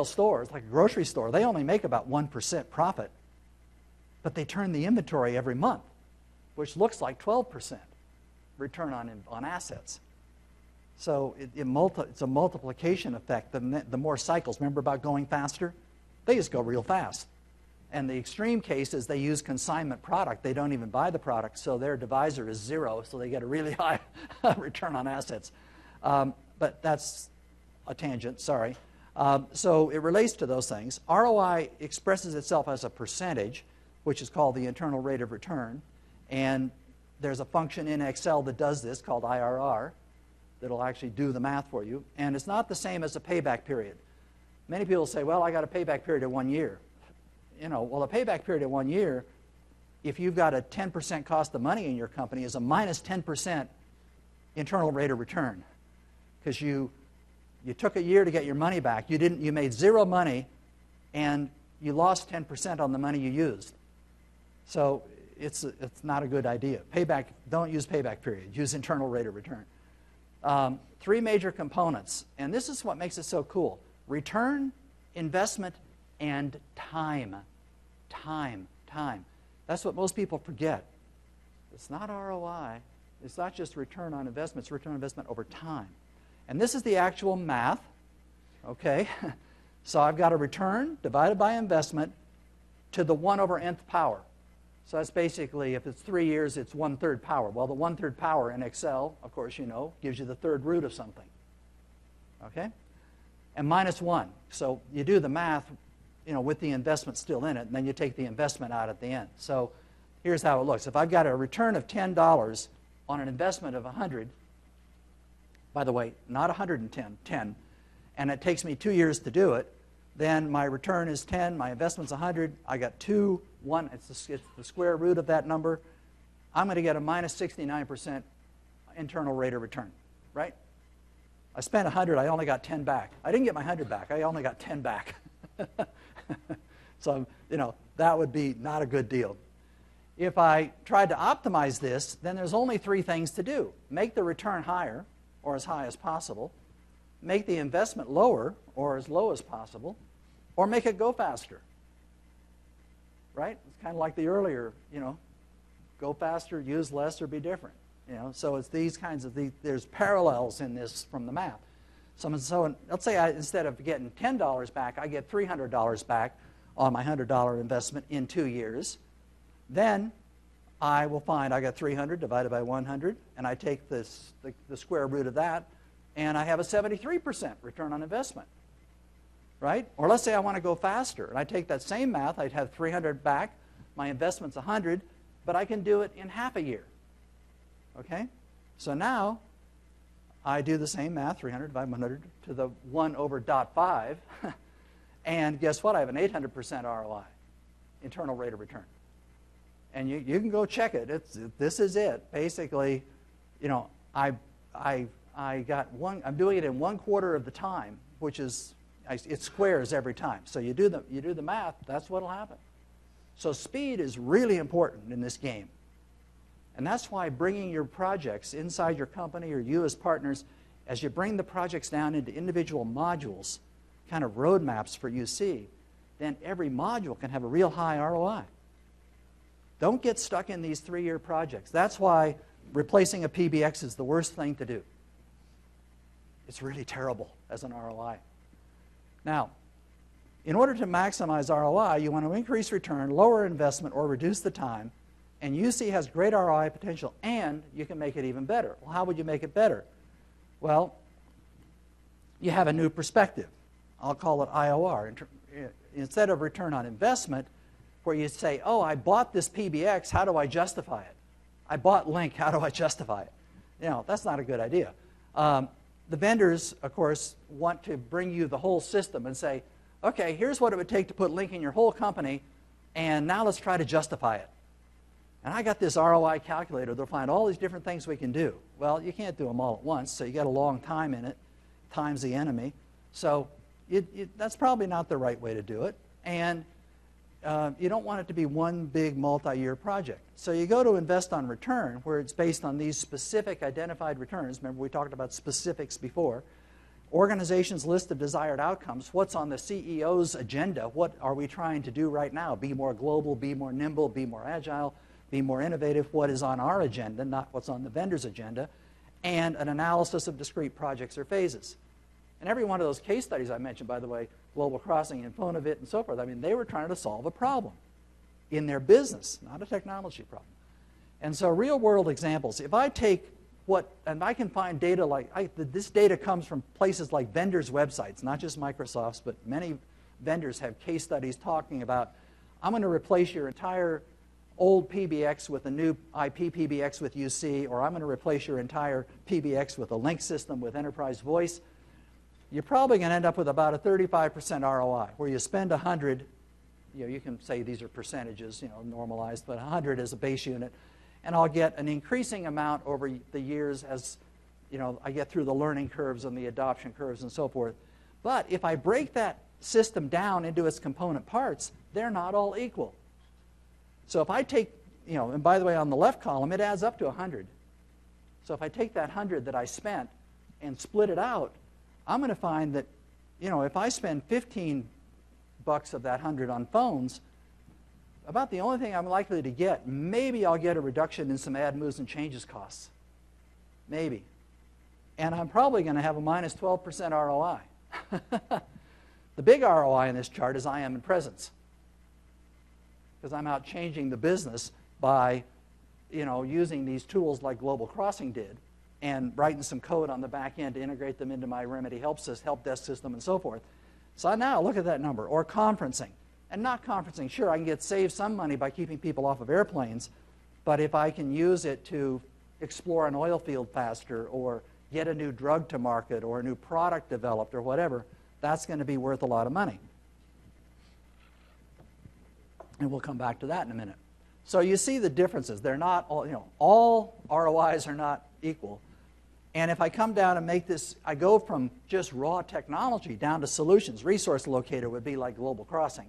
stores, like a grocery store, they only make about 1% profit, but they turn the inventory every month, which looks like 12% return on assets. So it's a multiplication effect. The more cycles, remember about going faster? They just go real fast. And the extreme case is they use consignment product. They don't even buy the product, so their divisor is 0, so they get a really high return on assets. But that's a tangent, sorry. So it relates to those things. ROI expresses itself as a percentage, which is called the internal rate of return. And there's a function in Excel that does this called IRR that'll actually do the math for you. And it's not the same as a payback period. Many people say, well, I got a payback period of 1 year. Well, a payback period of 1 year, if you've got a 10% cost of money in your company, is a minus 10% internal rate of return. Because you took a year to get your money back. You made 0 money, and you lost 10% on the money you used. So it's not a good idea. Don't use payback period. Use internal rate of return. 3 major components, and this is what makes it so cool. Return, investment, and time. Time. That's what most people forget. It's not ROI. It's not just return on investment. It's return on investment over time. And this is the actual math. Okay? So I've got a return divided by investment to the 1 over nth power. So that's basically, if it's 3 years, it's 1/3 power. Well, the 1/3 power in Excel, of course gives you the 3rd root of something. Okay? And minus 1. So you do the math, with the investment still in it, and then you take the investment out at the end. So here's how it looks. If I've got a return of $10 on an investment of 100, by the way, not 10, and it takes me 2 years to do it, then my return is 10, my investment's 100, I got 2, 1, it's the square root of that number, I'm going to get a minus 69% internal rate of return, right? I spent 100, I only got 10 back. I didn't get my 100 back, I only got 10 back. So, that would be not a good deal. If I tried to optimize this, then there's only 3 things to do. Make the return higher, or as high as possible. Make the investment lower, or as low as possible. Or make it go faster. Right? It's kind of like the earlier, go faster, use less, or be different. So it's these kinds of, there's parallels in this from the math. So let's say instead of getting $10 back, I get $300 back on my $100 investment in 2 years. Then I will find I got 300 divided by 100, and I take the square root of that, and I have a 73% return on investment. Right? Or let's say I want to go faster, and I take that same math, I'd have 300 back, my investment's 100, but I can do it in half a year. Okay? So now I do the same math, 300 divided by 100 to the 1 over 0.5, and guess what? I have an 800% ROI, internal rate of return. And you can go check it. This is it. Basically, I got one. I'm doing it in 1/4 of the time, which is it squares every time. So you do the math. That's what'll happen. So speed is really important in this game, and that's why bringing your projects inside your company or you as partners, as you bring the projects down into individual modules, kind of roadmaps for UC, then every module can have a real high ROI. Don't get stuck in these 3-year projects. That's why replacing a PBX is the worst thing to do. It's really terrible as an ROI. Now, in order to maximize ROI, you want to increase return, lower investment, or reduce the time. And UC has great ROI potential, and you can make it even better. Well, how would you make it better? Well, you have a new perspective. I'll call it IOR. Instead of return on investment, where you say, oh, I bought this PBX, how do I justify it? I bought Lync, how do I justify it? That's not a good idea. The vendors, of course, want to bring you the whole system and say, okay, here's what it would take to put Lync in your whole company, and now let's try to justify it. And I got this ROI calculator. They'll find all these different things we can do. Well, you can't do them all at once, so you got a long time in it. Time's the enemy. So that's probably not the right way to do it. And you don't want it to be one big multi-year project. So you go to invest on return, where it's based on these specific identified returns. Remember, we talked about specifics before. Organization's list of desired outcomes. What's on the CEO's agenda? What are we trying to do right now? Be more global, be more nimble, be more agile, be more innovative. What is on our agenda, not what's on the vendor's agenda. And an analysis of discrete projects or phases. And every one of those case studies I mentioned, by the way, Global Crossing and Phonavit and so forth, I mean, they were trying to solve a problem in their business, not a technology problem. And so real-world examples, if I take and I can find data like, this data comes from places like vendors' websites, not just Microsoft's, but many vendors have case studies talking about, I'm going to replace your entire old PBX with a new IP PBX with UC, or I'm going to replace your entire PBX with a Lync system with enterprise voice. You're probably going to end up with about a 35% ROI, where you spend 100, you can say these are percentages, normalized, but 100 is a base unit, and I'll get an increasing amount over the years as, I get through the learning curves and the adoption curves and so forth. But if I break that system down into its component parts, they're not all equal. So if I take, and by the way, on the left column, it adds up to 100. So if I take that 100 that I spent and split it out, I'm going to find that, if I spend 15 bucks of that 100 on phones, about the only thing I'm likely to get, maybe I'll get a reduction in some add, moves, and changes costs. Maybe. And I'm probably going to have a minus 12% ROI. The big ROI in this chart is I am in presence, because I'm out changing the business by, using these tools like Global Crossing did, and writing some code on the back end to integrate them into my Remedy help desk system and so forth. So now look at that number. Or conferencing. And not conferencing. Sure, I can save some money by keeping people off of airplanes, but if I can use it to explore an oil field faster or get a new drug to market or a new product developed or whatever, that's going to be worth a lot of money. And we'll come back to that in a minute. So you see the differences. They're not all, all ROIs are not equal. And if I come down and make this, I go from just raw technology down to solutions. Resource locator would be like Global Crossing,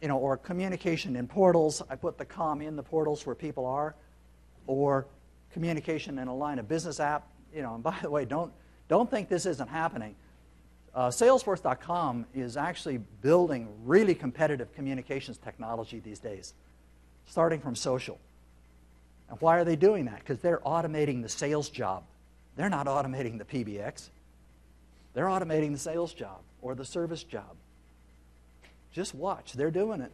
or communication in portals. I put the comm in the portals where people are, or communication in a line of business app. And by the way, don't think this isn't happening. Salesforce.com is actually building really competitive communications technology these days, starting from social. And why are they doing that? Because they're automating the sales job. They're not automating the PBX. They're automating the sales job or the service job. Just watch. They're doing it.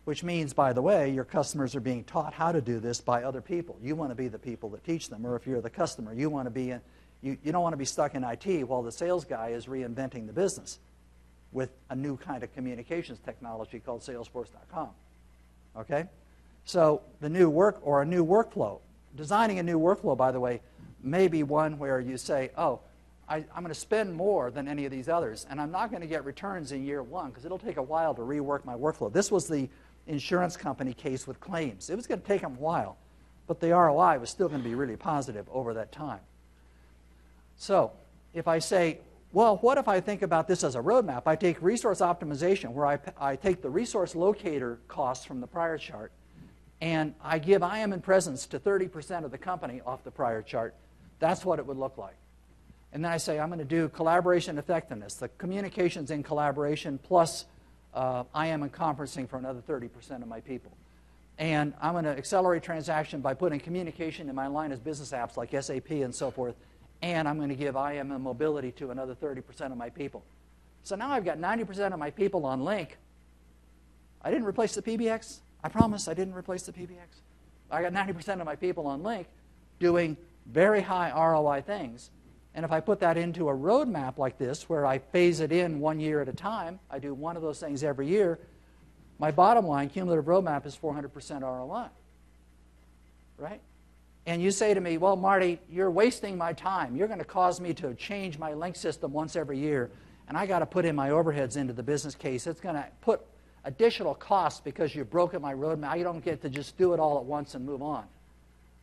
Which means, by the way, your customers are being taught how to do this by other people. You want to be the people that teach them. Or if you're the customer, you want to be you don't want to be stuck in IT while the sales guy is reinventing the business with a new kind of communications technology called Salesforce.com. Okay? So the new work or a new workflow. Designing a new workflow, by the way, may be one where you say, oh, I'm going to spend more than any of these others, and I'm not going to get returns in year one because it'll take a while to rework my workflow. This was the insurance company case with claims. It was going to take them a while, but the ROI was still going to be really positive over that time. So if I say, well, what if I think about this as a roadmap? I take resource optimization, where I take the resource locator costs from the prior chart, and I give IM and presence to 30% of the company off the prior chart. That's what it would look like. And then I say I'm going to do collaboration effectiveness, the communications in collaboration plus IM and conferencing for another 30% of my people. And I'm going to accelerate transaction by putting communication in my line as business apps like SAP and so forth. And I'm going to give IM and mobility to another 30% of my people. So now I've got 90% of my people on Lync. I didn't replace the PBX. I promise I didn't replace the PBX. I got 90% of my people on Lync doing very high ROI things. And if I put that into a roadmap like this, where I phase it in 1 year at a time, I do one of those things every year, my bottom line, cumulative roadmap, is 400% ROI. Right? And you say to me, well, Marty, you're wasting my time. You're going to cause me to change my Lync system once every year, and I got to put in my overheads into the business case. It's going to put additional costs because you've broken my roadmap. You don't get to just do it all at once and move on.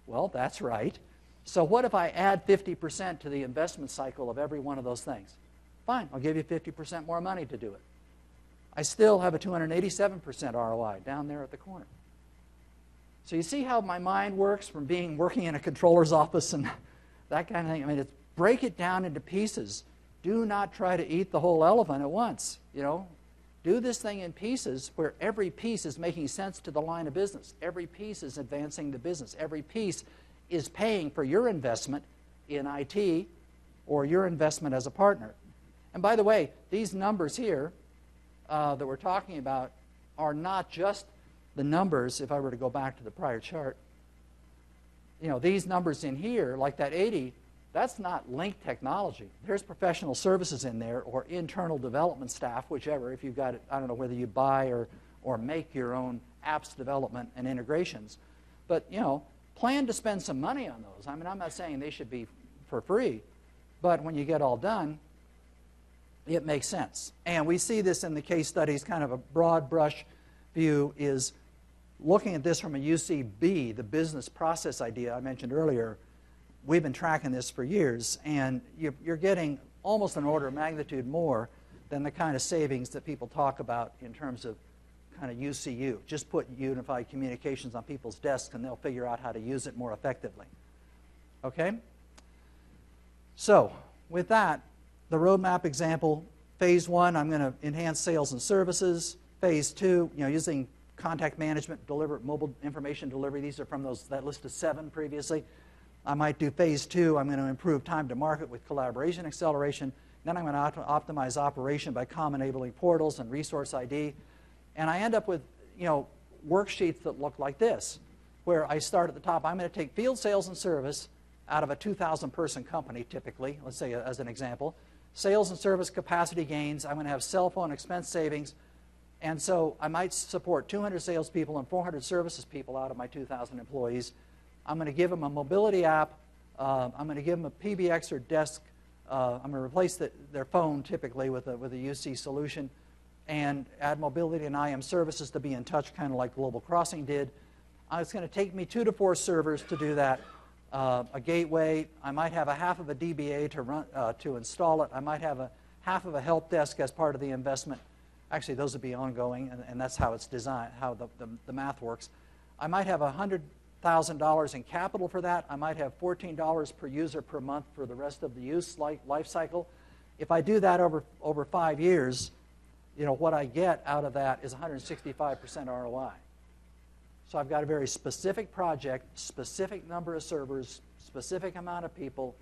Well, that's right. So what if I add 50% to the investment cycle of every one of those things? Fine, I'll give you 50% more money to do it. I still have a 287% ROI down there at the corner. So you see how my mind works from working in a controller's office and that kind of thing? I mean, break it down into pieces. Do not try to eat the whole elephant at once, Do this thing in pieces where every piece is making sense to the line of business. Every piece is advancing the business. Every piece is paying for your investment in IT or your investment as a partner. And by the way, these numbers here that we're talking about are not just the numbers, if I were to go back to the prior chart. These numbers in here, like that 80, that's not Lync technology. There's professional services in there or internal development staff, whichever, if you've got it, I don't know whether you buy or make your own apps development and integrations. But, plan to spend some money on those. I mean, I'm not saying they should be for free, but when you get all done, it makes sense. And we see this in the case studies, kind of a broad brush view is looking at this from a UCB, the business process idea I mentioned earlier. We've been tracking this for years, and you're getting almost an order of magnitude more than the kind of savings that people talk about in terms of kind of UCU. Just put unified communications on people's desks, and they'll figure out how to use it more effectively. Okay? So, with that, the roadmap example, phase 1, I'm going to enhance sales and services. Phase 2, using contact management, mobile information delivery. These are from that list of 7 previously. I might do phase 2. I'm going to improve time to market with collaboration acceleration. Then I'm going to optimize operation by common enabling portals and resource ID. And I end up with worksheets that look like this, where I start at the top. I'm going to take field sales and service out of a 2,000-person company, typically, let's say as an example. Sales and service capacity gains. I'm going to have cell phone expense savings. And so I might support 200 salespeople and 400 services people out of my 2,000 employees. I'm going to give them a mobility app I'm going to give them a PBX or desk. I'm going to replace their phone typically with a UC solution, and add mobility and IM services to be in touch, kind of like Global Crossing did. It's going to take me 2 to 4 servers to do that. A gateway. I might have a half of a DBA to install it. I might have a half of a help desk as part of the investment. Actually, those would be ongoing, and that's how it's designed, how the math works. I might have $100,000 in capital for that. I might have $14 per user per month for the rest of the use life cycle. If I do that over 5 years, what I get out of that is 165% ROI. So I've got a very specific project, specific number of servers, specific amount of people,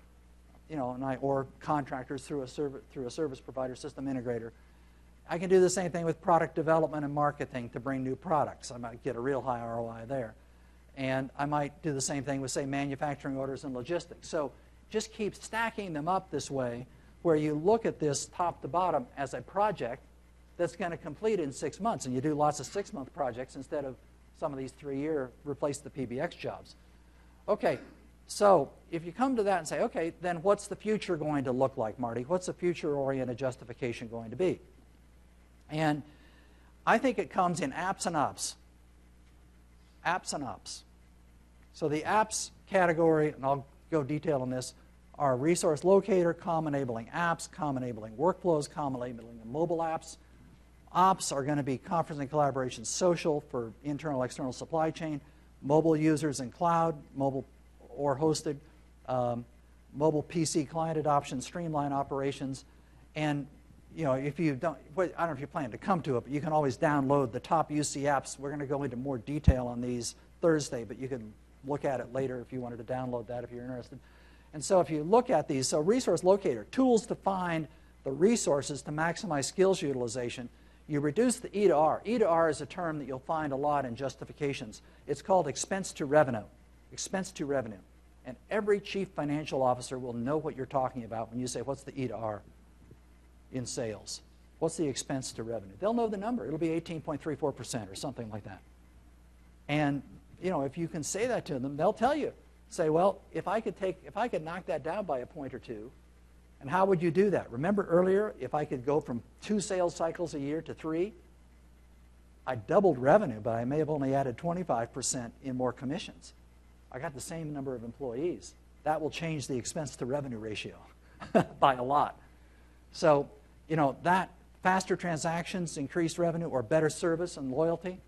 or contractors through a service provider, system integrator. I can do the same thing with product development and marketing to bring new products. I might get a real high ROI there. And I might do the same thing with, say, manufacturing orders and logistics. So just keep stacking them up this way, where you look at this top to bottom as a project that's going to complete in 6 months. And you do lots of 6-month projects instead of some of these 3-year replace the PBX jobs. Okay, so if you come to that and say, okay, then what's the future going to look like, Marty? What's the future-oriented justification going to be? And I think it comes in apps and ops. Apps and ops. So the apps category, and I'll go detail on this, are resource locator, comm enabling apps, comm enabling workflows, comm enabling mobile apps. Ops are going to be conferencing, collaboration, social for internal, external supply chain, mobile users and cloud, mobile or hosted, mobile PC client adoption, streamline operations, and if you don't, I don't know if you plan to come to it, but you can always download the top UC apps. We're going to go into more detail on these Thursday, but you can look at it later if you wanted to download that if you're interested. And so if you look at these, so resource locator, tools to find the resources to maximize skills utilization. You reduce the E to R. E to R is a term that you'll find a lot in justifications. It's called expense to revenue. Expense to revenue. And every chief financial officer will know what you're talking about when you say, what's the E to R in sales? What's the expense to revenue? They'll know the number. It'll be 18.34% or something like that. And if you can say that to them, they'll tell you. Say, well, if I could knock that down by a point or two, and how would you do that? Remember earlier, if I could go from 2 sales cycles a year to 3, I doubled revenue, but I may have only added 25% in more commissions. I got the same number of employees. That will change the expense to revenue ratio by a lot. So, that faster transactions, increased revenue, or better service and loyalty.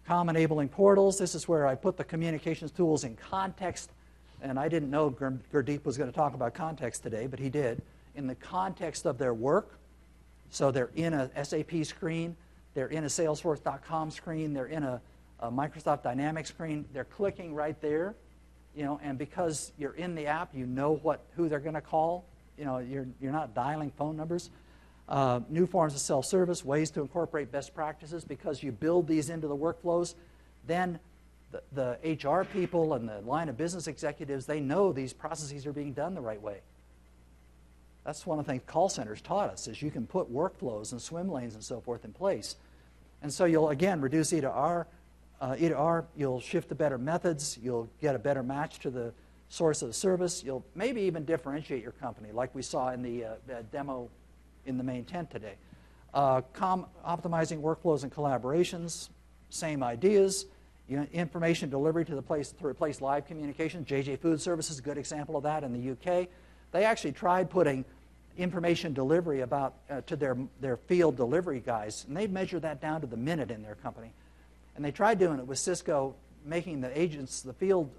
Comm enabling portals. This is where I put the communications tools in context. And I didn't know Gurdeep was going to talk about context today, but he did. In the context of their work. So they're in a SAP screen. They're in a Salesforce.com screen. They're in a Microsoft Dynamics screen. They're clicking right there. And because you're in the app, you know who they're going to call. You're not dialing phone numbers. New forms of self-service, ways to incorporate best practices, because you build these into the workflows. Then the HR people and the line of business executives, they know these processes are being done the right way. That's one of the things call centers taught us, is you can put workflows and swim lanes and so forth in place. And so you'll, again, reduce E to R. E to R, you'll shift to better methods. You'll get a better match to the source of the service. You'll maybe even differentiate your company, like we saw in the demo in the main tent today. Optimizing workflows and collaborations, same ideas. Information delivery to replace live communication. JJ Food Service is a good example of that in the UK. They actually tried putting information delivery to their field delivery guys, and they measured that down to the minute in their company. And they tried doing it with Cisco, making the agents, the field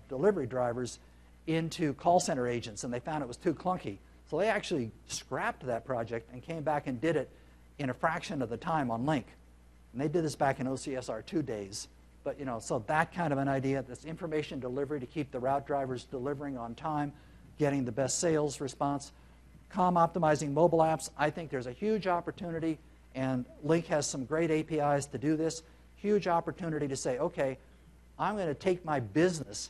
delivery drivers, into call center agents, and they found it was too clunky. So they actually scrapped that project and came back and did it in a fraction of the time on Lync. And they did this back in OCSR2 days. But, so that kind of an idea, this information delivery to keep the route drivers delivering on time, getting the best sales response. Comm optimizing mobile apps. I think there's a huge opportunity, and Lync has some great APIs to do this. Huge opportunity to say, okay, I'm going to take my business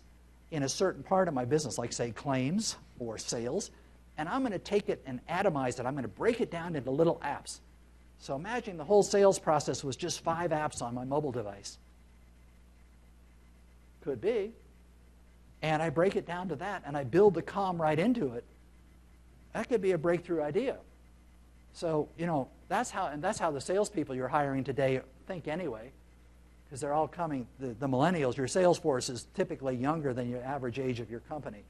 in a certain part of my business, like, say, claims or sales, and I'm going to take it and atomize it. I'm going to break it down into little apps. So imagine the whole sales process was just 5 apps on my mobile device. Could be. and I break it down to that, and I build the COM right into it, that could be a breakthrough idea. So, that's how the salespeople you're hiring today think anyway, because they're all coming, the millennials, your sales force is typically younger than your average age of your company,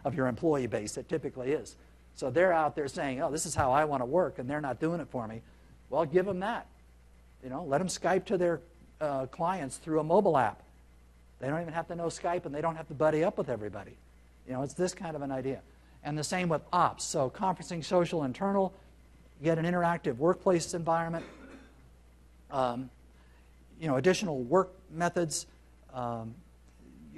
of your employee base, it typically is. So they're out there saying, oh, this is how I want to work, and they're not doing it for me. Well, give them that. Let them Skype to their clients through a mobile app. They don't even have to know Skype, and they don't have to buddy up with everybody. It's this kind of an idea. And the same with ops. So conferencing, social, internal, get an interactive workplace environment, additional work methods,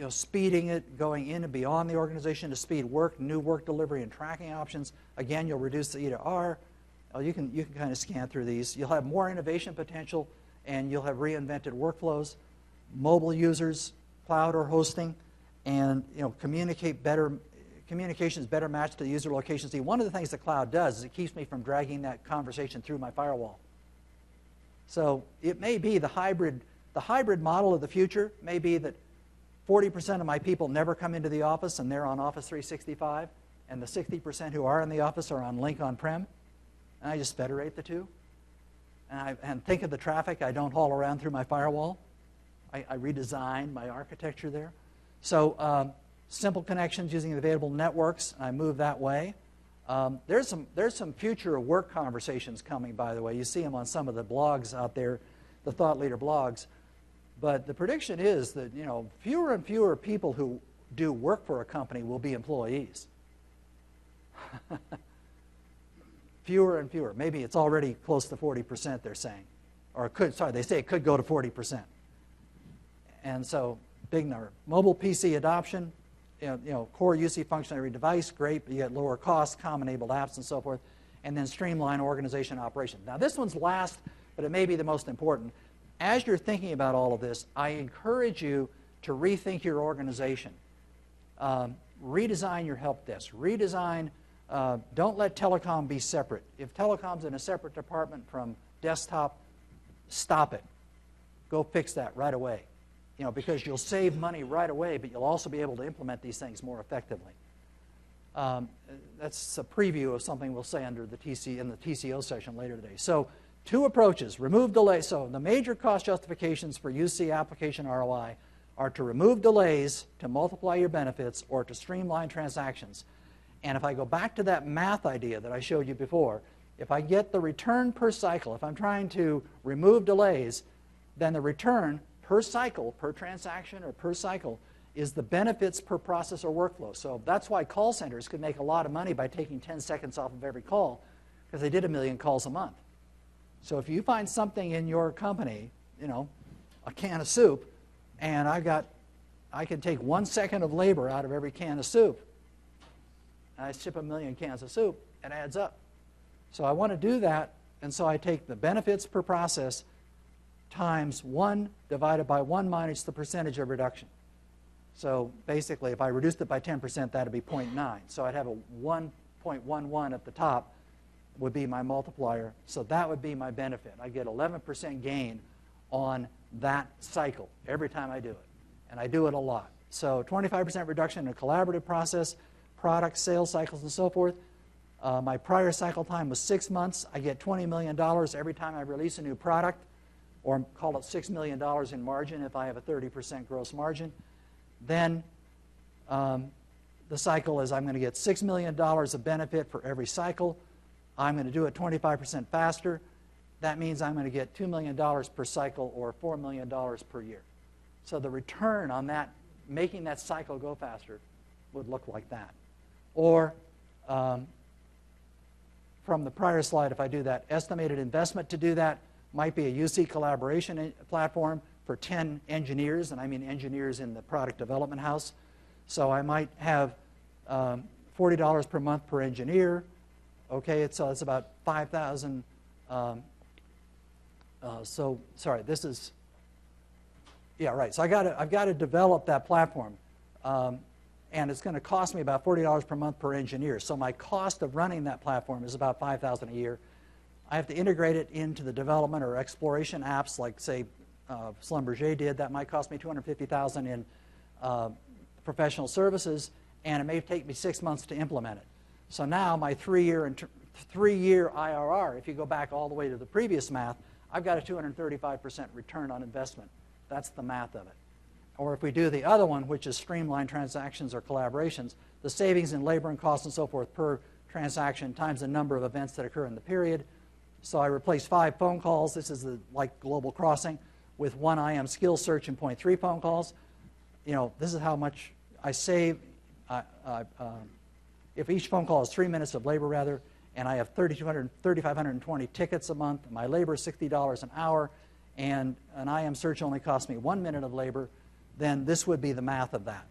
speeding it, going in and beyond the organization to speed work, new work delivery and tracking options. Again, you'll reduce the E to R. You can kind of scan through these. You'll have more innovation potential, and you'll have reinvented workflows, mobile users, cloud or hosting, and communications better matched to the user location. See, one of the things the cloud does is it keeps me from dragging that conversation through my firewall. So it may be the hybrid model of the future may be that 40% of my people never come into the office and they're on Office 365, and the 60% who are in the office are on Lync on-prem, and I just federate the two. And think of the traffic I don't haul around through my firewall. I redesigned my architecture there. So simple connections using the available networks, and I move that way. There's some future of work conversations coming, by the way. You see them on some of the blogs out there, the thought leader blogs. But the prediction is that fewer and fewer people who do work for a company will be employees. Fewer and fewer. Maybe it's already close to 40%, they're saying. Or they say it could go to 40%. And so, big number. Mobile PC adoption, core UC function on every device, great, but you get lower costs, common-enabled apps, and so forth. And then streamline organization operation. Now, this one's last, but it may be the most important. As you're thinking about all of this, I encourage you to rethink your organization. Redesign your help desk. Redesign. Don't let telecom be separate. If telecom's in a separate department from desktop, stop it. Go fix that right away. Because you'll save money right away, but you'll also be able to implement these things more effectively. That's a preview of something we'll say under the in the TCO session later today. So, two approaches. Remove delays. So the major cost justifications for UC application ROI are to remove delays, to multiply your benefits, or to streamline transactions. And if I go back to that math idea that I showed you before, if I get the return per cycle, if I'm trying to remove delays, then the return per cycle, per transaction or per cycle, is the benefits per process or workflow. So that's why call centers could make a lot of money by taking 10 seconds off of every call, because they did 1 million calls a month. So if you find something in your company, a can of soup, and I can take 1 second of labor out of every can of soup, and I ship 1 million cans of soup, it adds up. So I want to do that, and so I take the benefits per process times 1 divided by 1 minus the percentage of reduction. So basically, if I reduced it by 10%, that would be 0.9. So I'd have a 1.11 at the top would be my multiplier. So that would be my benefit. I get 11% gain on that cycle every time I do it. And I do it a lot. So 25% reduction in a collaborative process, product, sales cycles, and so forth. My prior cycle time was 6 months. I get $20 million every time I release a new product, or call it $6 million in margin if I have a 30% gross margin. Then the cycle is I'm going to get $6 million of benefit for every cycle. I'm going to do it 25% faster. That means I'm going to get $2 million per cycle, or $4 million per year. So the return on that, making that cycle go faster, would look like that. Or from the prior slide, if I do that, estimated investment to do that might be a UC collaboration platform for 10 engineers, and I mean engineers in the product development house. So I might have $40 per month per engineer. Okay, so it's about 5,000. So sorry, this is, yeah, right. So I've got to develop that platform, and it's going to cost me about $40 per month per engineer. So my cost of running that platform is about $5,000 a year. I have to integrate it into the development or exploration apps, like say Schlumberger did. That might cost me $250,000 in professional services, and it may take me 6 months to implement it. So now my three-year IRR, if you go back all the way to the previous math, I've got a 235% return on investment. That's the math of it. Or if we do the other one, which is streamlined transactions or collaborations, the savings in labor and costs and so forth per transaction times the number of events that occur in the period. So I replace 5 phone calls. This is like Global Crossing with 1 IM skill search and 0.3 phone calls. This is how much I save. If each phone call is 3 minutes of labor, rather, and I have 3,520 tickets a month, my labor is $60 an hour, and an IM search only costs me 1 minute of labor, then this would be the math of that.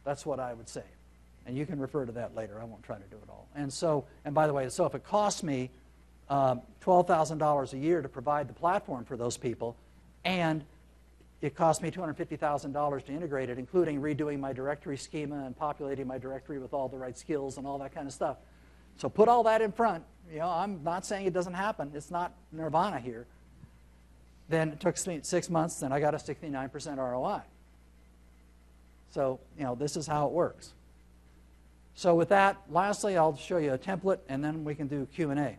That's what I would say. And you can refer to that later. I won't try to do it all. And by the way, so if it costs me $12,000 a year to provide the platform for those people, and it cost me $250,000 to integrate it, including redoing my directory schema and populating my directory with all the right skills and all that kind of stuff. So put all that in front. I'm not saying it doesn't happen. It's not nirvana here. Then it took me 6 months, then I got a 69% ROI. So, this is how it works. So with that, lastly, I'll show you a template, and then we can do Q&A.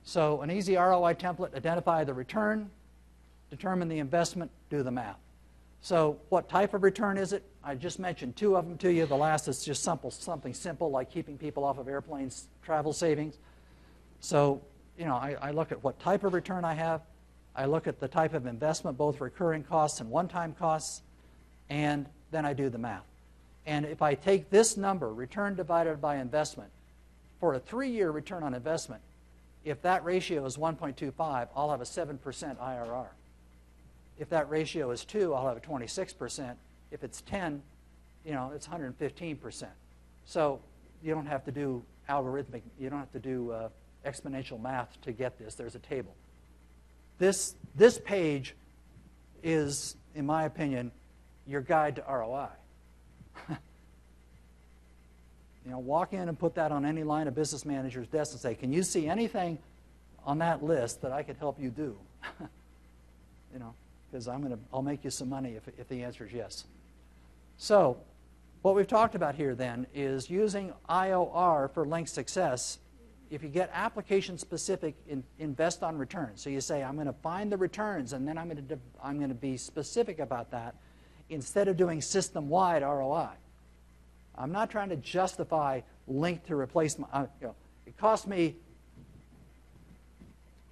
So an easy ROI template: identify the return, determine the investment, do the math. So what type of return is it? I just mentioned 2 of them to you. The last is just something simple like keeping people off of airplanes, travel savings. So, I look at what type of return I have. I look at the type of investment, both recurring costs and one-time costs, and then I do the math. And if I take this number, return divided by investment, for a 3-year return on investment, if that ratio is 1.25, I'll have a 7% IRR. If that ratio is 2, I'll have a 26%. If it's 10, it's 115%. So you don't have to do algorithmic, you don't have to do exponential math to get this. There's a table. This page is, in my opinion, your guide to ROI. Walk in and put that on any line of business manager's desk and say, can you see anything on that list that I could help you do? Because I'll make you some money if the answer is yes. So what we've talked about here then is using IOR for Lync success. If you get application specific, invest on returns. So you say, I'm going to find the returns, and then I'm going to be specific about that instead of doing system-wide ROI. I'm not trying to justify Lync to replace my, it cost me,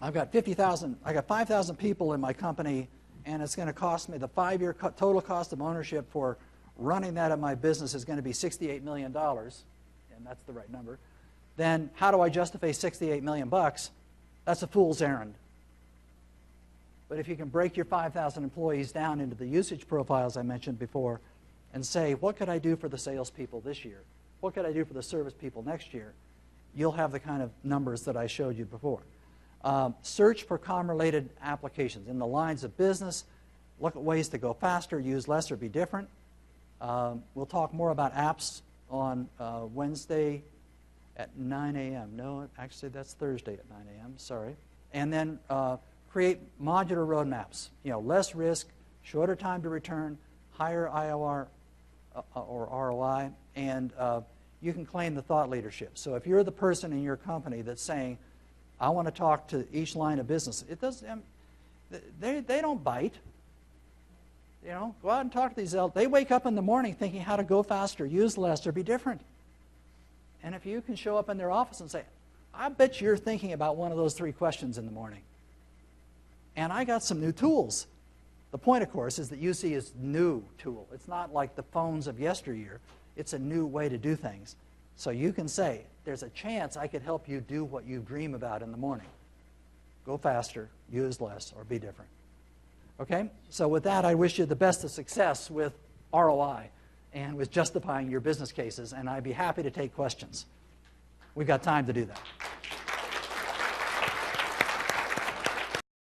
I've got 5,000 people in my company, and it's going to cost me, the 5-year total cost of ownership for running that in my business is going to be $68 million, and that's the right number. Then how do I justify $68 million bucks? That's a fool's errand. But if you can break your 5,000 employees down into the usage profiles I mentioned before and say, what could I do for the salespeople this year? What could I do for the service people next year? You'll have the kind of numbers that I showed you before. Search for com-related applications. In the lines of business, look at ways to go faster, use less, or be different. We'll talk more about apps on Wednesday at 9 a.m. No, actually, that's Thursday at 9 a.m. Sorry. And then create modular roadmaps. Less risk, shorter time to return, higher IOR or ROI, and you can claim the thought leadership. So if you're the person in your company that's saying, I want to talk to each line of business, it doesn't. They don't bite. Go out and talk to these. They wake up in the morning thinking how to go faster, use less, or be different. And if you can show up in their office and say, I bet you're thinking about one of those 3 questions in the morning. And I got some new tools. The point, of course, is that UC is new tool. It's not like the phones of yesteryear. It's a new way to do things. So you can say, there's a chance I could help you do what you dream about in the morning. Go faster, use less, or be different. Okay? So with that, I wish you the best of success with ROI and with justifying your business cases, and I'd be happy to take questions. We've got time to do that.